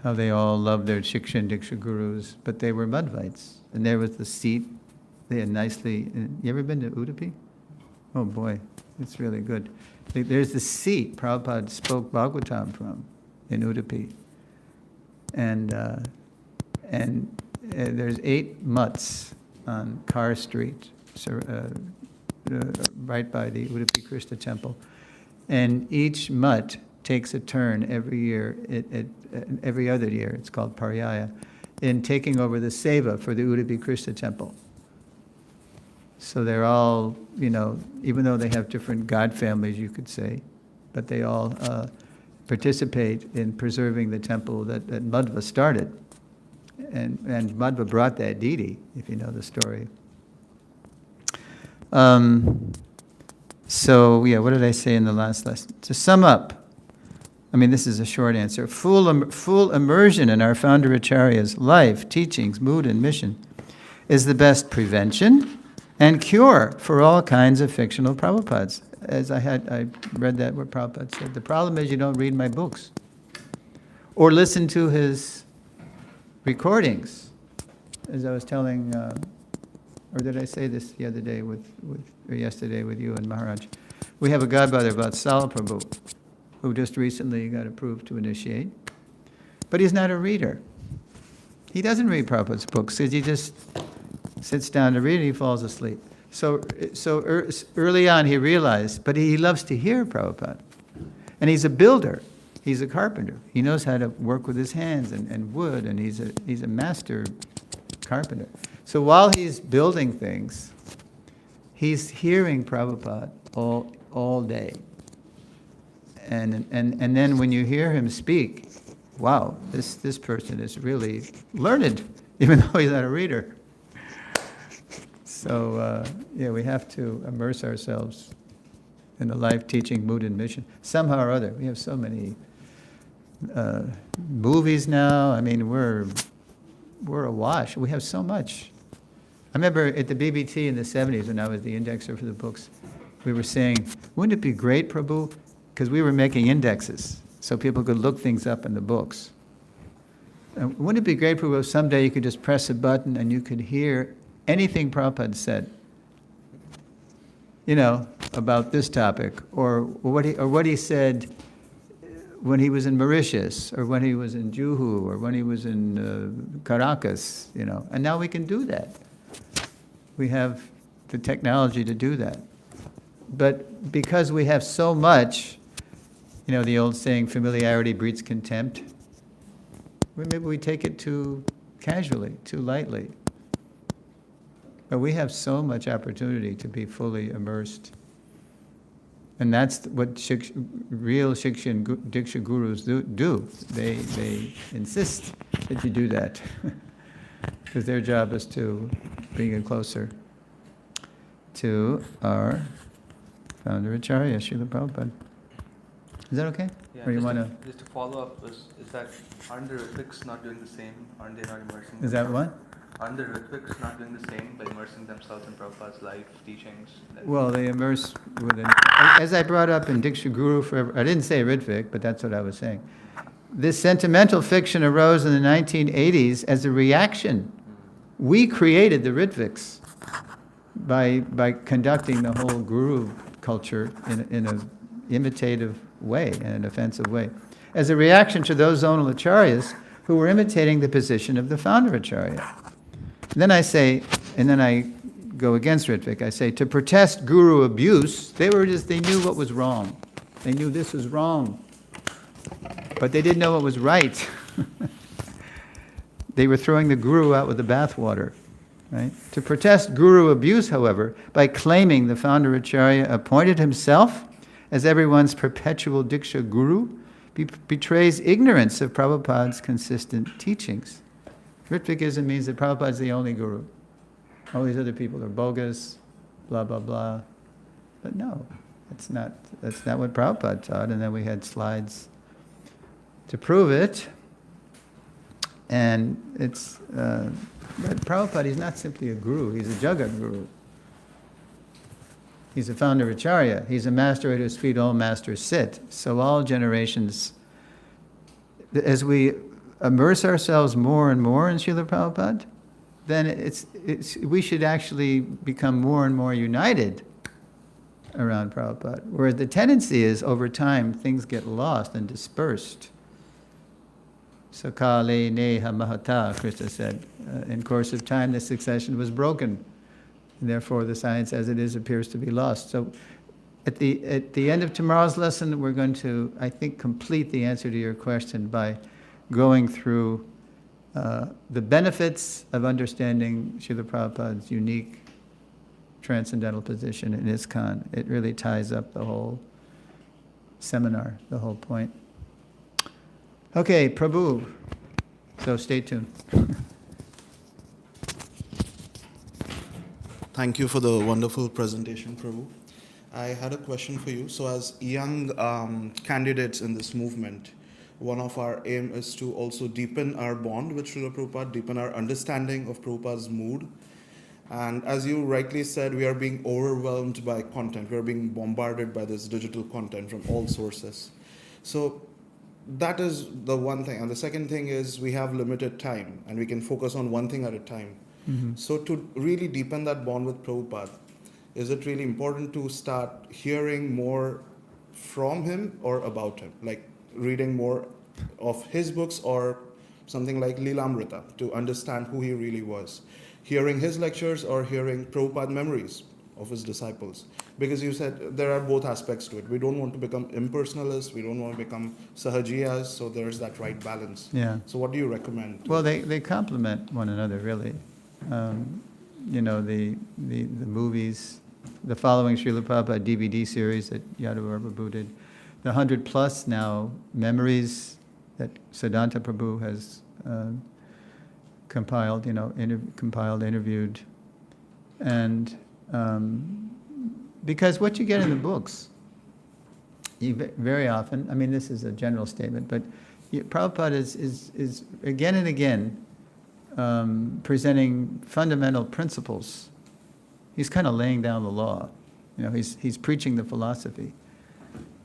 how they all loved their Shiksha and Diksha gurus, but they were Madhvites. And there was the seat, they had nicely, you ever been to Udupi? Oh boy, it's really good. There's the seat Prabhupada spoke Bhagavatam from in Udupi. And there's 8 mutts on Car Street, right by the Udupi Krishna temple. And each mutt takes a turn every year, every other year, it's called Paryaya, in taking over the seva for the Udupi Krishna temple. So they're all, even though they have different god families, you could say, but they all participate in preserving the temple that Madhva started. And Madhva brought that deity, if you know the story. So, yeah, what did I say in the last lesson? To sum up, I mean, this is a short answer. Full immersion in our founder Acharya's life, teachings, mood, and mission is the best prevention and cure for all kinds of fictional Prabhupads. As I read that what Prabhupada said. The problem is you don't read my books or listen to his recordings. As I was telling, or did I say this the other day or yesterday with you and Maharaj? We have a godbrother, Vatsala Prabhu, who just recently got approved to initiate. But he's not a reader. He doesn't read Prabhupada's books, because he just sits down to read and he falls asleep. So early on he realized, but he loves to hear Prabhupada. And he's a builder. He's a carpenter. He knows how to work with his hands and wood, and he's a master carpenter. So while he's building things, he's hearing Prabhupada all day. And then when you hear him speak, wow, this person is really learned, even though he's not a reader. So, yeah, we have to immerse ourselves in the life, teaching, mood, and mission. Somehow or other, we have so many movies now. I mean, we're awash. We have so much. I remember at the BBT in the 70s, when I was the indexer for the books, we were saying, wouldn't it be great, Prabhu? Because we were making indexes, so people could look things up in the books. And wouldn't it be great, Prabhu, if someday you could just press a button and you could hear anything Prabhupada said, about this topic, or what he said when he was in Mauritius, or when he was in Juhu, or when he was in Caracas, And now we can do that. We have the technology to do that. But because we have so much, the old saying, familiarity breeds contempt, maybe we take it too casually, too lightly. But we have so much opportunity to be fully immersed. And that's what real Shiksha and Diksha gurus do. They insist that you do that. Because their job is to bring you closer to our founder Acharya, Srila Prabhupada. Is that okay? Yeah, or you want to? Just to follow up, is that aren't the Ritviks not doing the same? Aren't they not immersing? Is that what? Aren't the Ritviks not doing the same by immersing themselves in Prabhupada's life, teachings? Well, they immerse within. As I brought up in Diksha Guru Forever, I didn't say Ritvik, but that's what I was saying. This sentimental fiction arose in the 1980s as a reaction. We created the Ritviks by conducting the whole Guru culture in an imitative way, in an offensive way, as a reaction to those zonal acharyas who were imitating the position of the founder acharya. And then I say, and then I go against Ritvik, I say, to protest Guru abuse, they knew what was wrong. They knew this was wrong. But they didn't know what was right. They were throwing the Guru out with the bathwater. Right? To protest Guru abuse, however, by claiming the founder Acharya appointed himself as everyone's perpetual Diksha Guru, betrays ignorance of Prabhupada's consistent teachings. Ritvikism means that Prabhupada is the only Guru. All these other people are bogus, blah, blah, blah. But no, that's not what Prabhupada taught, and then we had slides to prove it. And it's, but Prabhupada, he's not simply a guru, he's a Jagat Guru. He's a founder Acharya. He's a master at whose feet all masters sit. So all generations, as we immerse ourselves more and more in Srila Prabhupada, then we should actually become more and more united around Prabhupada. Whereas the tendency is, over time, things get lost and dispersed. Sakale neha mahata, Krishna said. In course of time, the succession was broken. And therefore, the science as it is appears to be lost. So at the end of tomorrow's lesson, we're going to, I think, complete the answer to your question by going through the benefits of understanding Srila Prabhupada's unique transcendental position in ISKCON. It really ties up the whole seminar, the whole point. Okay, Prabhu. So stay tuned. Thank you for the wonderful presentation, Prabhu. I had a question for you. So, as young candidates in this movement, one of our aim is to also deepen our bond with Srila Prabhupada, deepen our understanding of Prabhupada's mood. And as you rightly said, we are being overwhelmed by content. We are being bombarded by this digital content from all sources. So that is the one thing. And the second thing is we have limited time and we can focus on one thing at a time. So to really deepen that bond with Prabhupada, is it really important to start hearing more from him or about him? Like reading more of his books or something like Lilamrita to understand who he really was? Hearing his lectures or hearing Prabhupada memories of his disciples? Because you said there are both aspects to it. We don't want to become impersonalists, we don't want to become sahajiyas, so there's that right balance. Yeah. So what do you recommend? Well, they complement one another, really. You know, the movies, the following Srila Prabhupada DVD series that Yadava Prabhu did, the 100+ now memories that Siddhanta Prabhu has compiled, interviewed. And because what you get in the books, very often, I mean, this is a general statement, but Prabhupada is again and again presenting fundamental principles. He's kind of laying down the law. He's preaching the philosophy.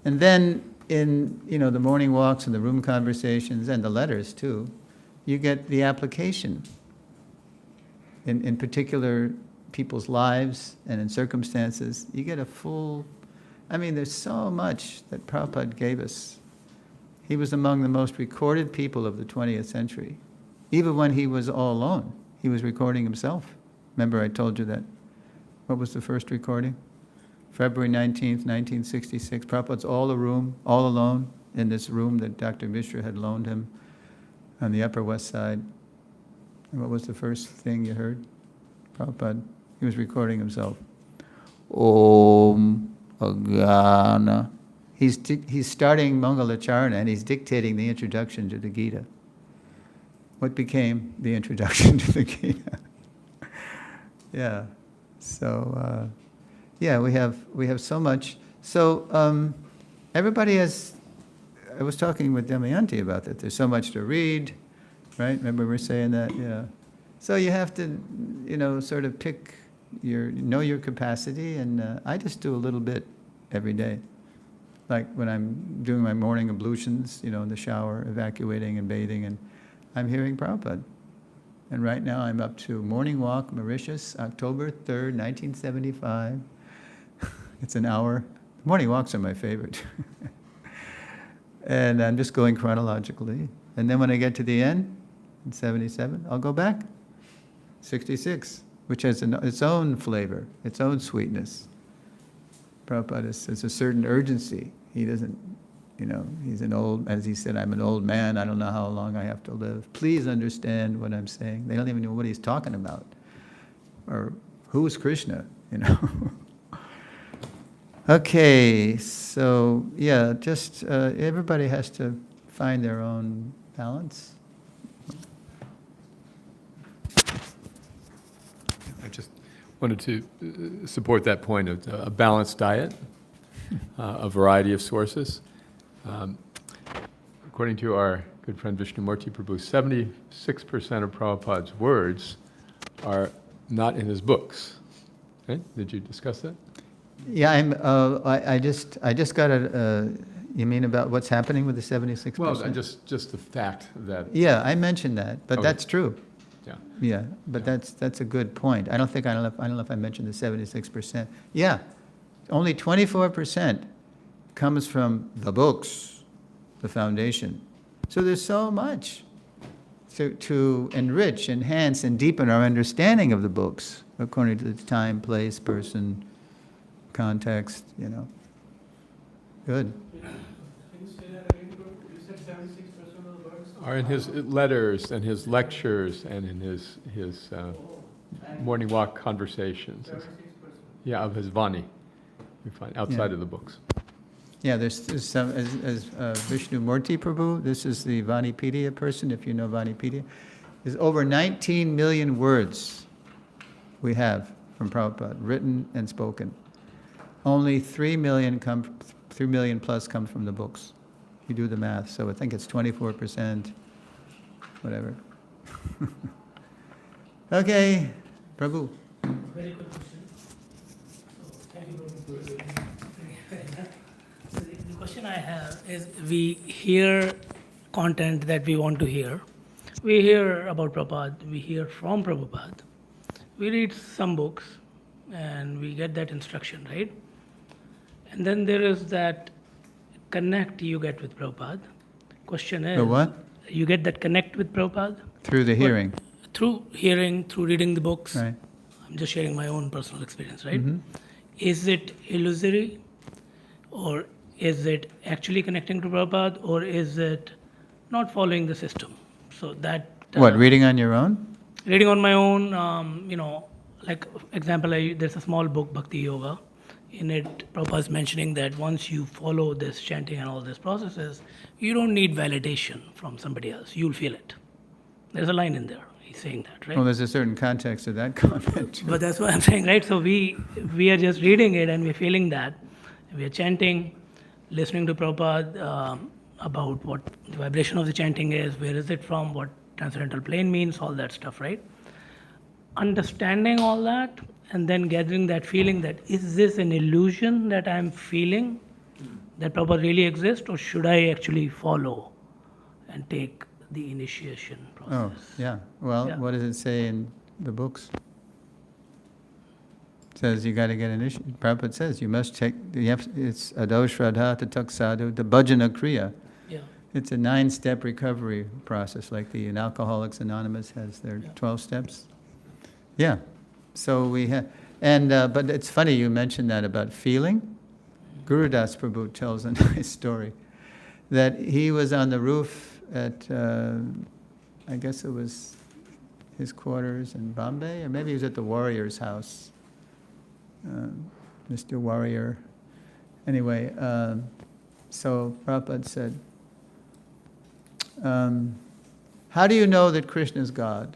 And then in the morning walks and the room conversations and the letters too, you get the application in particular people's lives and in circumstances. You get a full, there's so much that Prabhupada gave us. He was among the most recorded people of the 20th century. Even when he was all alone, he was recording himself. Remember I told you that. What was the first recording? February 19th, 1966. Prabhupada's all alone in this room that Dr. Mishra had loaned him on the Upper West Side. And what was the first thing you heard? Prabhupada, he was recording himself. Om Agana. He's starting Mangalacharana and he's dictating the introduction to the Gita. What became the introduction to the Gita? Yeah. So, we have so much. So everybody has. I was talking with Damayanti about that. There's so much to read, right? Remember we were saying that, yeah. So you have to, sort of pick know your capacity, and I just do a little bit every day. Like when I'm doing my morning ablutions, in the shower, evacuating and bathing, and I'm hearing Prabhupada. And right now I'm up to Morning Walk, Mauritius, October 3rd, 1975. It's an hour. Morning walks are my favorite. And I'm just going chronologically. And then when I get to the end, in 77, I'll go back. 66, which has its own flavor, its own sweetness. Prabhupada has a certain urgency. He doesn't, he's an old, as he said, I'm an old man, I don't know how long I have to live. Please understand what I'm saying. They don't even know what he's talking about. Or who's Krishna, Okay, so just everybody has to find their own balance. I just wanted to support that point of a balanced diet, a variety of sources. According to our good friend Vishnumurti Prabhu, 76% of Prabhupada's words are not in his books. Okay? Did you discuss that? Yeah, I just got you mean about what's happening with the 76%? Well, just the fact that. Yeah, I mentioned that, but Okay. that's true. Yeah. Yeah, but that's a good point. I don't know if I mentioned the 76%. Yeah, only 24% comes from the books, the foundation. So there's so much to enrich, enhance, and deepen our understanding of the books according to the time, place, person, context. Good. Can you say that again? You said 76% of the works Are in his letters and his lectures and in his morning walk conversations. 76%. Yeah, of his Vani. You find outside Yeah. of the books. Yeah, there's some, as Vishnumurti Prabhu, this is the Vanipedia person, if you know Vanipedia. There's over 19 million words we have from Prabhupada, written and spoken. Only 3 million plus come from the books. You do the math, so I think it's 24%, whatever. Okay, Prabhu. Very good question. So, thank you, Prabhu. So the question I have is, we hear content that we want to hear. We hear about Prabhupada, we hear from Prabhupada. We read some books and we get that instruction, right? And then there is that connect you get with Prabhupada. Question is, The what? you get that connect with Prabhupada Through the hearing, through hearing, through reading the books. right? I'm just sharing my own personal experience, right? Mhm. Is it illusory, or is it actually connecting to Prabhupada, or is it not following the system? So that What, reading on your own? reading on my own, like example, there's a small book, Bhakti Yoga. In it, Prabhupada is mentioning that once you follow this chanting and all these processes, you don't need validation from somebody else. You'll feel it. There's a line in there. He's saying that, right? Well, there's a certain context to that comment. But that's what I'm saying, right? So we are just reading it and we're feeling that. We are chanting, listening to Prabhupada about what the vibration of the chanting is, where is it from, what transcendental plane means, all that stuff, right? Understanding all that and then gathering that feeling that, is this an illusion that I'm feeling, that Prabhupada really exists, or should I actually follow and take the initiation process? Oh, yeah. Well, Yeah. what does it say in the books? It says you got to get initiated. Prabhupada says you must take, it's ado shraddha tatak sadhu, the bhajana kriya. Yeah. It's a 9-step recovery process, like the in Alcoholics Anonymous has their 12 steps. Yeah. So we have, and but it's funny you mentioned that about feeling. Guru Das Prabhu tells a nice story that he was on the roof at, I guess it was his quarters in Bombay, or maybe he was at the Warrior's house, Mr. Warrior. Anyway, so Prabhupada said, how do you know that Krishna is God?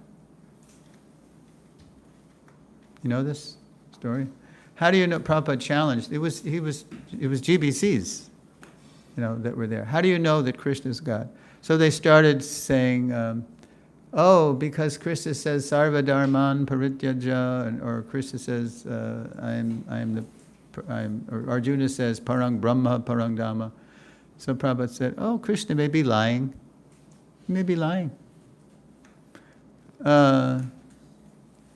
You know this story? How do you know? Prabhupada challenged. It was GBCs, that were there. How do you know that Krishna is God? So they started saying, because Krishna says Sarva Dharman Parityaja, or Krishna says or Arjuna says Parang Brahma Parang Dhamma. So Prabhupada said, Krishna may be lying. He may be lying.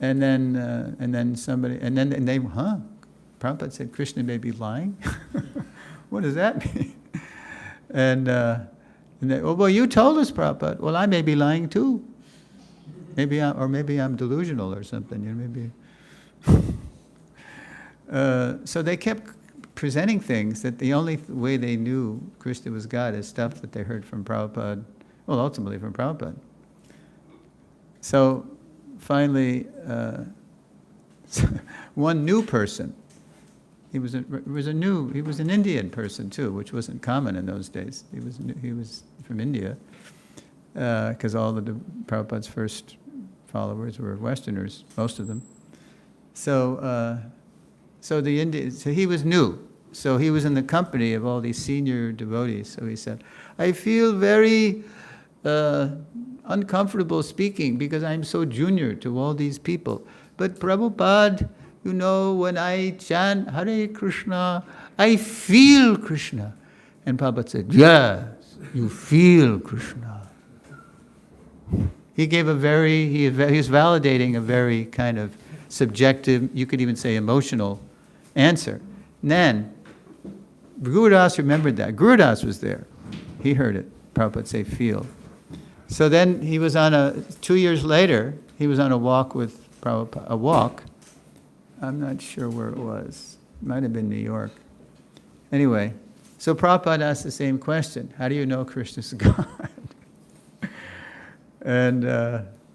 And then somebody, and they, Prabhupada said, Krishna may be lying? What does that mean? And they, well, you told us, Prabhupada. Well, I may be lying too. Maybe I'm delusional or something. So they kept presenting things that the only way they knew Krishna was God is stuff that they heard from Prabhupada, well, ultimately from Prabhupada. So finally, one new person, he was an Indian person too, which wasn't common in those days. He was from India, because all of the Prabhupada's first followers were Westerners, most of them. So he was new. So he was in the company of all these senior devotees. So he said, I feel very uncomfortable speaking because I'm so junior to all these people. But Prabhupada, when I chant Hare Krishna, I feel Krishna. And Prabhupada said, yes, you feel Krishna. He gave he was validating a very kind of subjective, you could even say emotional answer. And then, Guru Das remembered that. Guru Das was there. He heard it. Prabhupada say, feel. So then he was 2 years later, he was on a walk with Prabhupada, I'm not sure where it was. It might have been New York. Anyway, so Prabhupada asked the same question. How do you know Krishna's God? And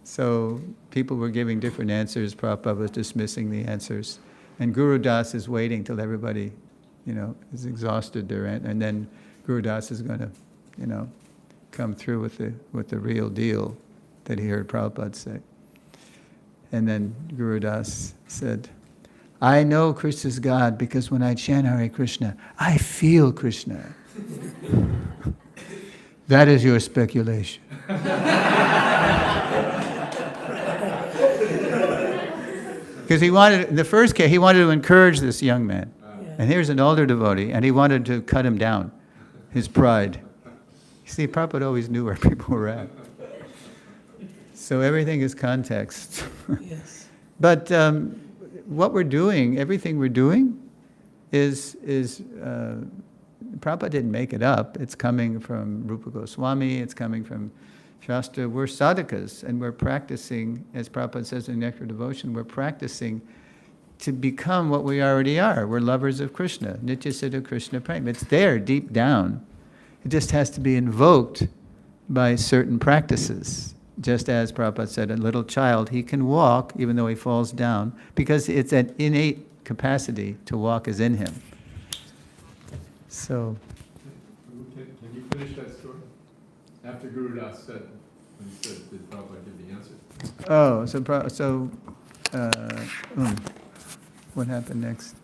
so people were giving different answers. Prabhupada was dismissing the answers. And Guru Das is waiting till everybody, is exhausted their and then Guru Das is going to, come through with the real deal that he heard Prabhupada say. And then Guru Das said, I know Krishna's God because when I chant Hare Krishna, I feel Krishna. That is your speculation. Because he wanted, in the first case, he wanted to encourage this young man. And here's an older devotee, and he wanted to cut him down, his pride. You see, Prabhupada always knew where people were at. So everything is context. Yes. But what we're doing, everything we're doing, is Prabhupada didn't make it up. It's coming from Rupa Goswami, it's coming from Shastra. We're sadhakas, and we're practicing, as Prabhupada says in Nectar Devotion, we're practicing to become what we already are. We're lovers of Krishna, Nitya Siddha Krishna Prem. It's there deep down. It just has to be invoked by certain practices. Just as Prabhupada said, a little child, he can walk even though he falls down, because it's an innate capacity to walk is in him. So, Can you finish that story? After Guru Das said, when he said, did Prabhupada give the answer? What happened next?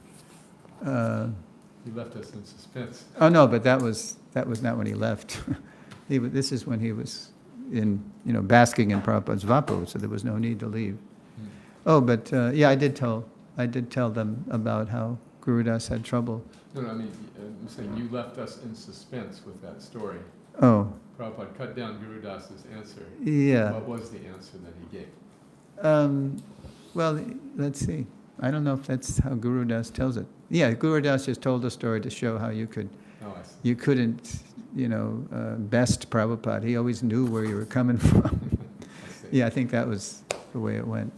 He left us in suspense. Oh no, but that was not when he left. This is when he was in, basking in Prabhupada's vapu, so there was no need to leave. Oh, but yeah, I did tell them about how Guru Das had trouble. No, I mean, I'm saying you left us in suspense with that story. Oh, Prabhupada cut down Guru Das's answer. yeah. What was the answer that he gave? Well, let's see. I don't know if that's how Guru Das tells it. Yeah, Guru Das just told the story to show how you couldn't, best Prabhupada. He always knew where you were coming from. Yeah, I think that was the way it went.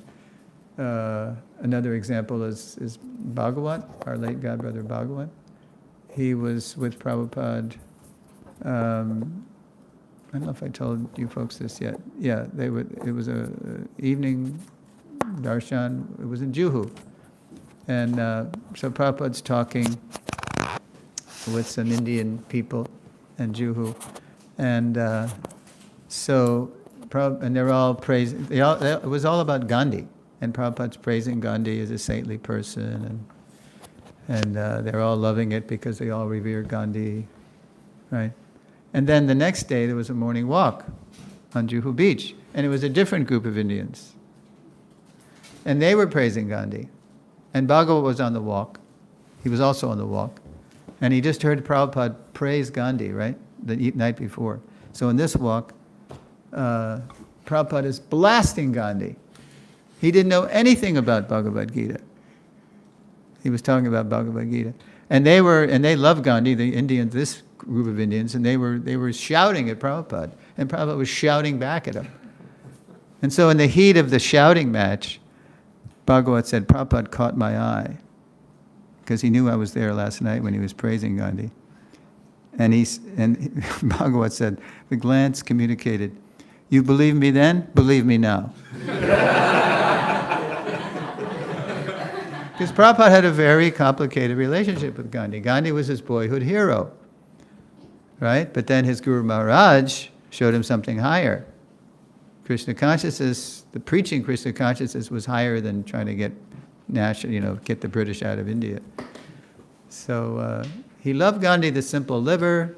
Another example is Bhagavat, our late godbrother Bhagavat. He was with Prabhupada. I don't know if I told you folks this yet. Yeah, it was a evening darshan. It was in Juhu. And so Prabhupada's talking with some Indian people in Juhu. And and they're all praising, it was all about Gandhi. And Prabhupada's praising Gandhi as a saintly person. And they're all loving it because they all revere Gandhi, right? And then the next day there was a morning walk on Juhu Beach. And it was a different group of Indians. And they were praising Gandhi. And Bhagavat was on the walk. He was also on the walk. And he just heard Prabhupada praise Gandhi, right? The night before. So in this walk, Prabhupada is blasting Gandhi. He didn't know anything about Bhagavad Gita. He was talking about Bhagavad Gita. And they loved Gandhi, the Indians, this group of Indians, and they were shouting at Prabhupada. And Prabhupada was shouting back at him. And so in the heat of the shouting match, Bhagavat said, Prabhupada caught my eye, because he knew I was there last night when he was praising Gandhi. And Bhagavat said, the glance communicated, you believe me then? Believe me now. Because Prabhupada had a very complicated relationship with Gandhi. Gandhi was his boyhood hero, right? But then his Guru Maharaj showed him something higher. Krishna consciousness, the preaching Krishna consciousness was higher than trying to get the British out of India. So he loved Gandhi, the simple liver.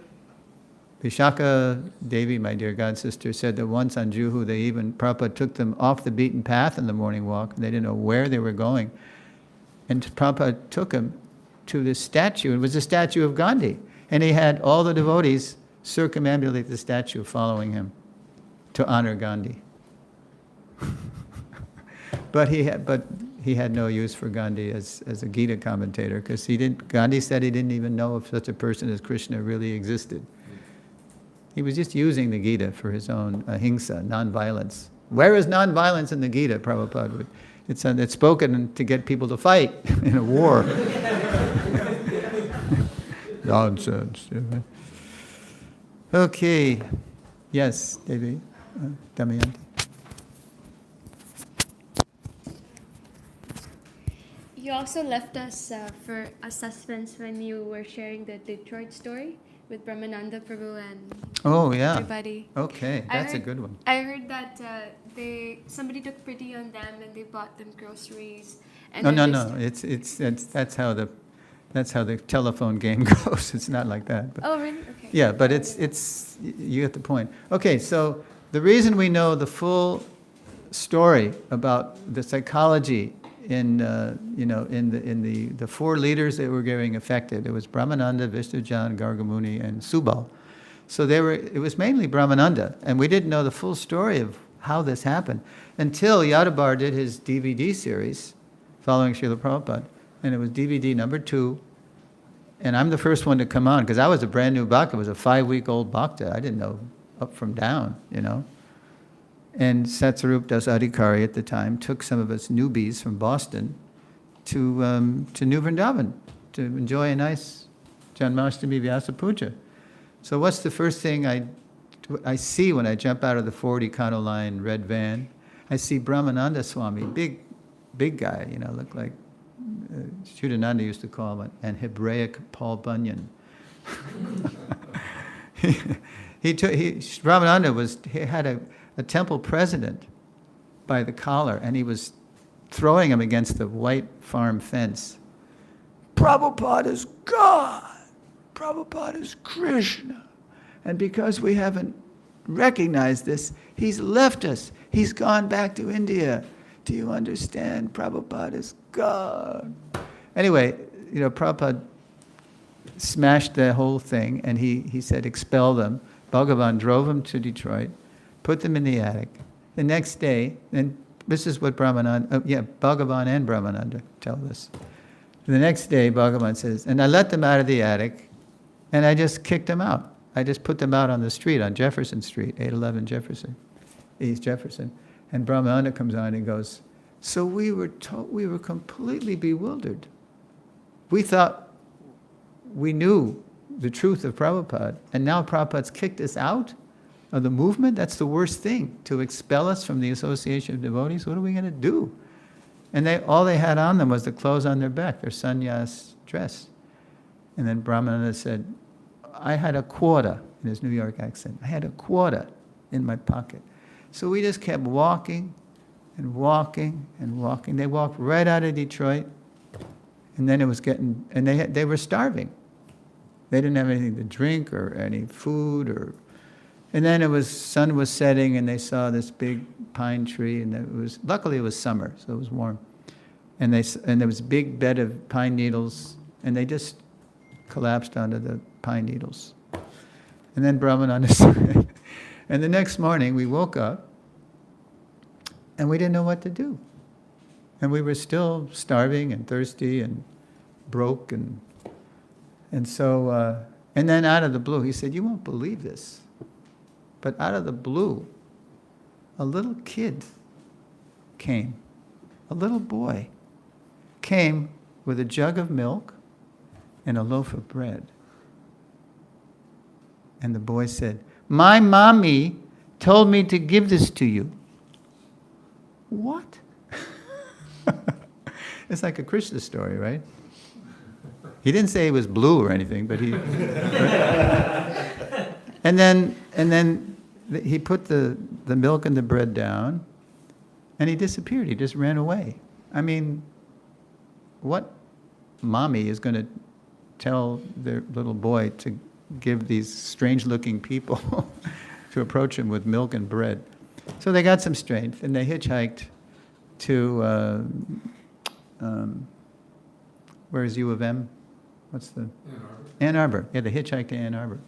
Vishaka Devi, my dear god sister, said that once on Juhu, Prabhupada took them off the beaten path in the morning walk. They didn't know where they were going. And Prabhupada took him to this statue. It was a statue of Gandhi. And he had all the devotees circumambulate the statue following him to honor Gandhi. But he had no use for Gandhi as a Gita commentator, because Gandhi said he didn't even know if such a person as Krishna really existed. He was just using the Gita for his own ahimsa, non-violence. Where is non-violence in the Gita, Prabhupada? It's spoken to get people to fight in a war. Nonsense. Okay. Yes, Devi. Damayanti. You also left us for a suspense when you were sharing the Detroit story with Brahmananda Prabhu and everybody. Okay, that's a good one. I heard that somebody took pity on them and they bought them groceries And No, I no, just- no, that's how the telephone game goes. It's not like that. But Oh, really? Okay. yeah, but you get the point. Okay, so the reason we know the full story about the psychology in the four leaders that were getting affected, it was Brahmananda, Vishnujan, Gargamuni, and Subal. So it was mainly Brahmananda, and we didn't know the full story of how this happened until Yadabar did his DVD series following Srila Prabhupada, and it was DVD number 2. And I'm the first one to come on, because I was a brand new bhakta. It was a 5-week-old bhakta. I didn't know up from down, And Satsarup Das Adhikari at the time took some of us newbies from Boston to New Vrindavan to enjoy a nice Janmashtami Vyasa Puja. So what's the first thing I see when I jump out of the Ford Econoline red van? I see Brahmananda Swami, big guy, looked like Shuddhananda used to call him an Hebraic Paul Bunyan. Brahmananda had a temple president by the collar, and he was throwing him against the white farm fence. Prabhupada is God. Prabhupada is Krishna. And because we haven't recognized this, he's left us. He's gone back to India. Do you understand? Prabhupada is God. Anyway, Prabhupada smashed the whole thing, and he said, expel them. Bhagavan drove them to Detroit, put them in the attic. The next day, and this is what Bhagavan and Brahmananda tell us. The next day, Bhagavan says, and I let them out of the attic, and I just kicked them out. I just put them out on the street, on Jefferson Street, 811 Jefferson, East Jefferson. And Brahmananda comes on and goes, so we were completely bewildered. We thought we knew the truth of Prabhupada, and now Prabhupada's kicked us out of the movement? That's the worst thing, to expel us from the association of devotees. What are we going to do? And all they had on them was the clothes on their back, their sannyas dress. And then Brahmananda said, I had a quarter, in his New York accent, I had a quarter in my pocket. So we just kept walking and walking and walking. They walked right out of Detroit, and then they were starving. They didn't have anything to drink or any food and then sun was setting, and they saw this big pine tree, and luckily it was summer, so it was warm. And there was a big bed of pine needles, and they just collapsed onto the pine needles. And then Brahmananda said, and the next morning we woke up, and we didn't know what to do. And we were still starving and thirsty and broke, and so, and then out of the blue, he said, you won't believe this, but out of the blue, a little kid came, a little boy came with a jug of milk and a loaf of bread. And the boy said, my mommy told me to give this to you. What? It's like a Krishna story, right? He didn't say it was blue or anything, but he... and then he put the milk and the bread down, and he disappeared. He just ran away. I mean, what mommy is going to tell their little boy to give these strange-looking people to approach him with milk and bread? So they got some strength, and they hitchhiked to, where's U of M? What's the? Ann Arbor. Yeah, they hitchhiked to Ann Arbor.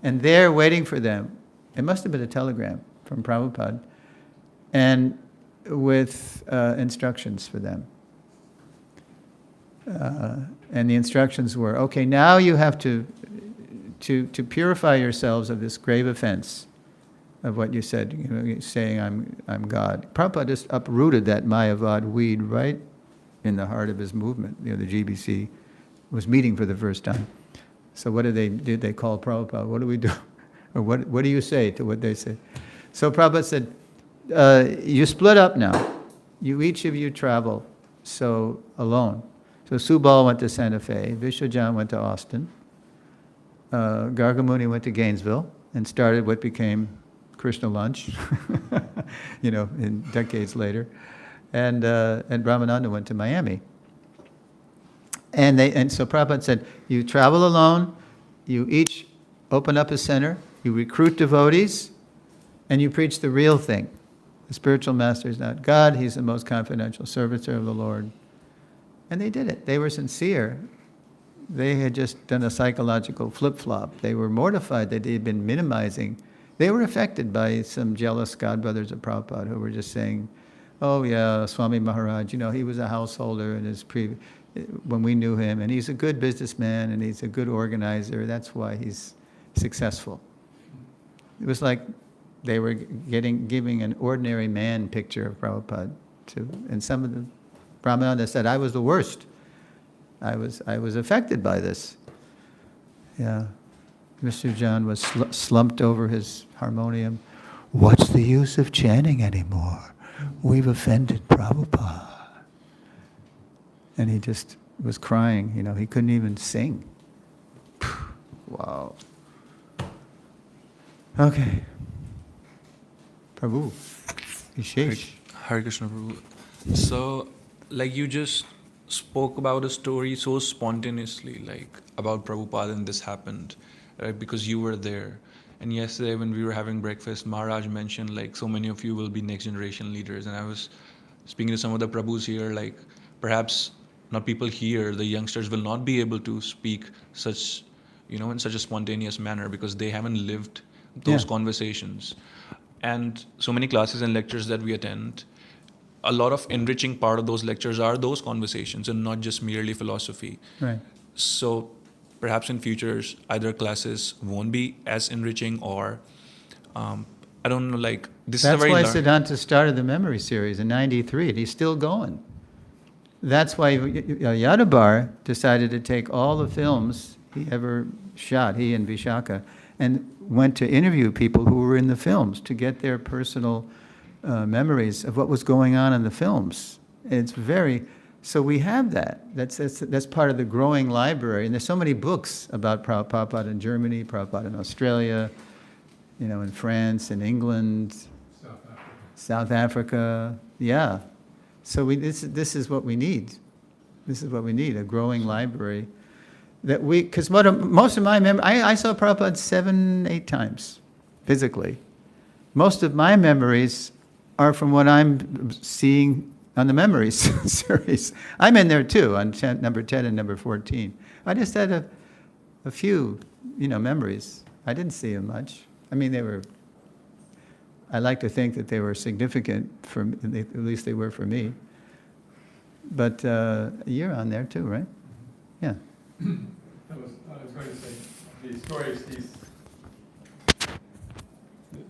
And there, waiting for them, it must have been a telegram from Prabhupada, and with instructions for them. And the instructions were, okay, now you have to purify yourselves of this grave offense of what you said, saying I'm God. Prabhupada just uprooted that Mayavad weed right in the heart of his movement. The GBC was meeting for the first time. So what did they call Prabhupada? What do we do? Or what do you say to what they say? So Prabhupada said, you split up now. Each of you travel alone. So Subal went to Santa Fe, Vishwajan went to Austin, Gargamuni went to Gainesville and started what became Krishna Lunch, in decades later. and Brahmananda went to Miami. And so Prabhupada said, you travel alone, you each open up a center, you recruit devotees, and you preach the real thing. The spiritual master is not God, he's the most confidential servitor of the Lord. And they did it. They were sincere. They had just done a psychological flip-flop. They were mortified that they had been minimizing. They were affected by some jealous godbrothers of Prabhupada who were just saying, oh yeah, Swami Maharaj, he was a householder in his when we knew him, and he's a good businessman, and he's a good organizer. That's why he's successful. It was like they were giving an ordinary man picture of Prabhupada and some of the Brahmana said, I was the worst. I was affected by this. Yeah. Mr. John was slumped over his harmonium. What's the use of chanting anymore? We've offended Prabhupada. And he just was crying, he couldn't even sing. Wow. Okay. Prabhu, Vishesh. Hare Krishna, Prabhu. So, like you just spoke about a story so spontaneously, like about Prabhupada and this happened, right? Because you were there. And yesterday when we were having breakfast, Maharaj mentioned like so many of you will be next generation leaders. And I was speaking to some of the Prabhus here, like perhaps not people here, the youngsters will not be able to speak such, in such a spontaneous manner because they haven't lived those conversations. And so many classes and lectures that we attend, a lot of enriching part of those lectures are those conversations and not just merely philosophy. Right. So perhaps in futures, either classes won't be as enriching or, I don't know, like this That's is a very why Siddhanta started the memory series in '93, and he's still going. That's why Yadabar decided to take all the films he ever shot, he and Vishaka, and went to interview people who were in the films to get their personal memories of what was going on in the films. So we have that. That's part of the growing library. And there's so many books about Prabhupada in Germany, Prabhupada in Australia, in France, in England, South Africa. Yeah. So this is what we need. This is what we need, a growing library. Because most of my memory, I saw Prabhupada 7-8 times, physically. Most of my memories are from what I'm seeing on the memories series. I'm in there too, on number 10 and number 14. I just had a few, memories. I didn't see them much. I mean, I like to think that they were significant at least they were for me. But you're on there too, right? Yeah. I was going to say,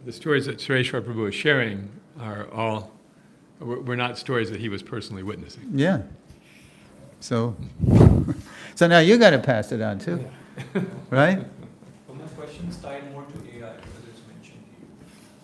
the stories that Suresvara Prabhu is sharing were not stories that he was personally witnessing. Yeah. So now you got to pass it on too, right? Well, my question is tied more to AI because it's mentioned here.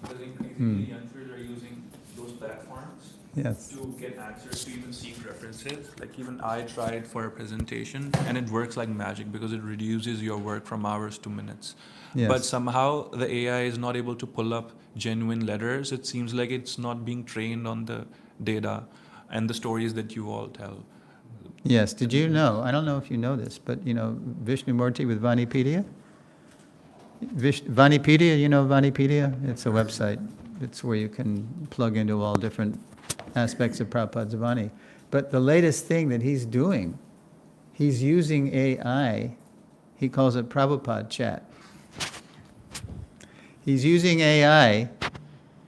Because increasingly youngsters are using those platforms to get access to even seek references. Like even I tried for a presentation and it works like magic because it reduces your work from hours to minutes. Yes. But somehow the AI is not able to pull up genuine letters. It seems like it's not being trained on the data and the stories that you all tell. Yes. Did you know? I don't know if you know this, but Vishnu Murthy with Vanipedia? Vanipedia, Vanipedia? It's a website. It's where you can plug into all different aspects of Prabhupada's Vani. But the latest thing that he's doing, he's using AI. He calls it Prabhupada Chat. He's using AI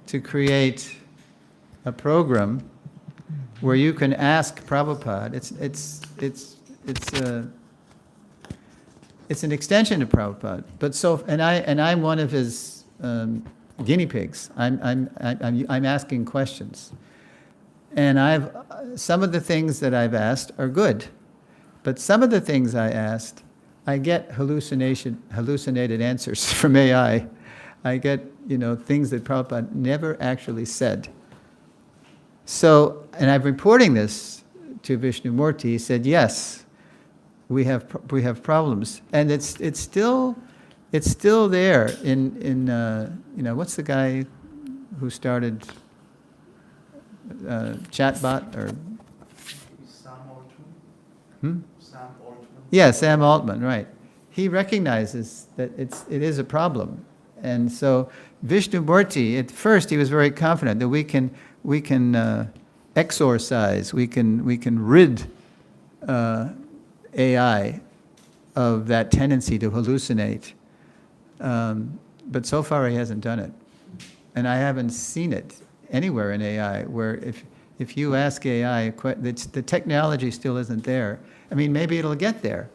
to create a program where you can ask Prabhupada. It's an extension of Prabhupada. But I'm one of his guinea pigs. I'm asking questions, and some of the things that I've asked are good, but some of the things I asked, I get hallucinated answers from AI. I get, things that Prabhupada never actually said. So, and I'm reporting this to Vishnu Murthy. He said, yes, we have problems, and it's still there in what's the guy who started chatbot or Sam Altman. hmm? Sam Altman. Yeah, Sam Altman, right. He recognizes that it is a problem. And so Vishnumurti, at first he was very confident that we can exorcise, we can rid AI of that tendency to hallucinate. But so far he hasn't done it. And I haven't seen it anywhere in AI where if you ask AI, the technology still isn't there. I mean, maybe it'll get there.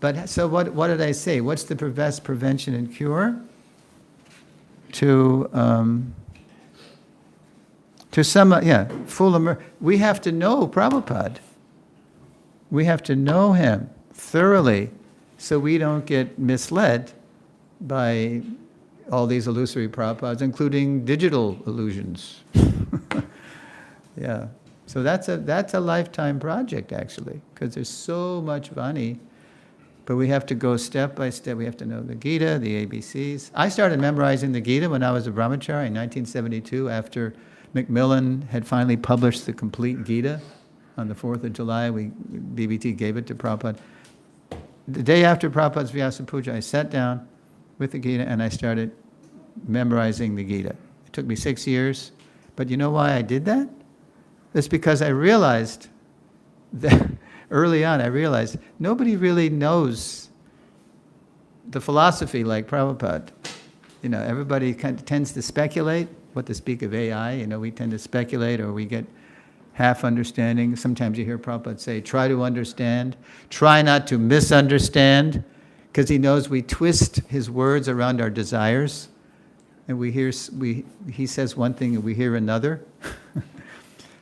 But so what did I say? What's the best prevention and cure? To we have to know Prabhupada. We have to know him thoroughly so we don't get misled by all these illusory Prabhupads, including digital illusions. Yeah. So that's a lifetime project, actually, because there's so much Vani. But we have to go step by step. We have to know the Gita, the ABCs. I started memorizing the Gita when I was a brahmachari in 1972, after Macmillan had finally published the complete Gita on the 4th of July. BBT gave it to Prabhupada. The day after Prabhupada's Vyasa Puja, I sat down with the Gita and I started memorizing the Gita. It took me 6 years. But you know why I did that? It's because I realized that early on, I realized nobody really knows the philosophy like Prabhupada. You know, everybody kind of tends to speculate, what to speak of AI. You know, we tend to speculate or we get half understanding. Sometimes you hear Prabhupada say, try to understand, try not to misunderstand, because he knows we twist his words around our desires. And he says one thing and we hear another.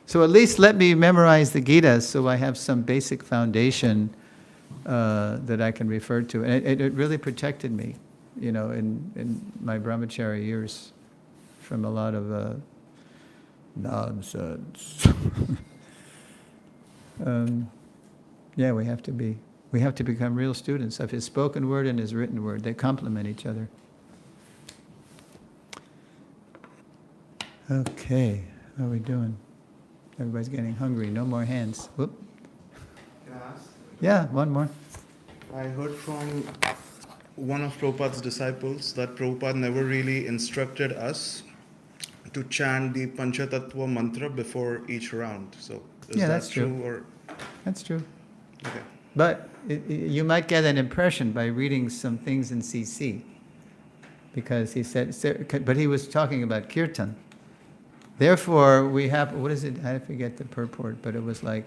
So at least let me memorize the Gita so I have some basic foundation that I can refer to. And it really protected me, you know, in my brahmachari years from a lot of nonsense. Yeah, we have to become real students of his spoken word and his written word. They complement each other. Okay, how are we doing? Everybody's getting hungry. No more hands. Whoop. Can I ask? Yeah, one more. I heard from one of Prabhupada's disciples that Prabhupada never really instructed us to chant the Panchatattva mantra before each round. So is that that's true. Or That's true. okay. But you might get an impression by reading some things in CC. Because he said, but he was talking about kirtan. Therefore, we have, what is it? I forget the purport, but it was like,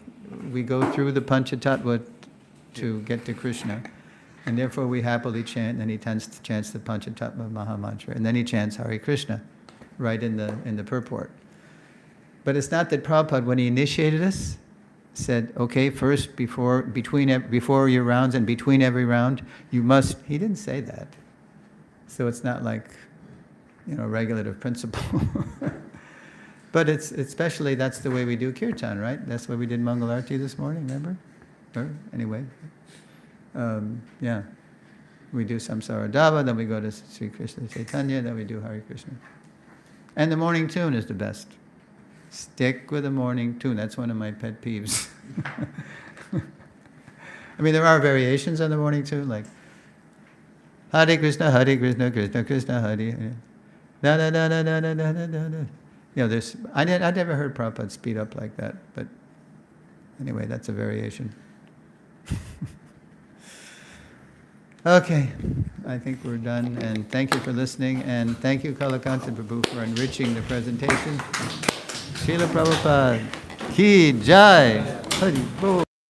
we go through the Panchatattva to get to Krishna. And therefore, we happily chant, and he chants the Panchatattva Mahamantra. And then he chants Hare Krishna, right in the purport. But it's not that Prabhupada, when he initiated us, said, okay, first, before your rounds and between every round, you must, he didn't say that. So it's not like, you know, regulative principle. But it's especially, that's the way we do kirtan, right? That's why we did Mangalarti this morning, remember? Or anyway, yeah. We do Samsara Dava, then we go to Sri Krishna Chaitanya, then we do Hare Krishna. And the morning tune is the best. Stick with the morning tune. That's one of my pet peeves. I mean, there are variations on the morning tune, like Hare Krishna, Krishna Krishna, Hare. Da da da da da da da da da. You know, I never heard Prabhupada speed up like that, but anyway, that's a variation. Okay, I think we're done, and thank you for listening, and thank you, Kalakanta Prabhu, for enriching the presentation. Srila Prabhupada, Ki Jai! Hari Bol.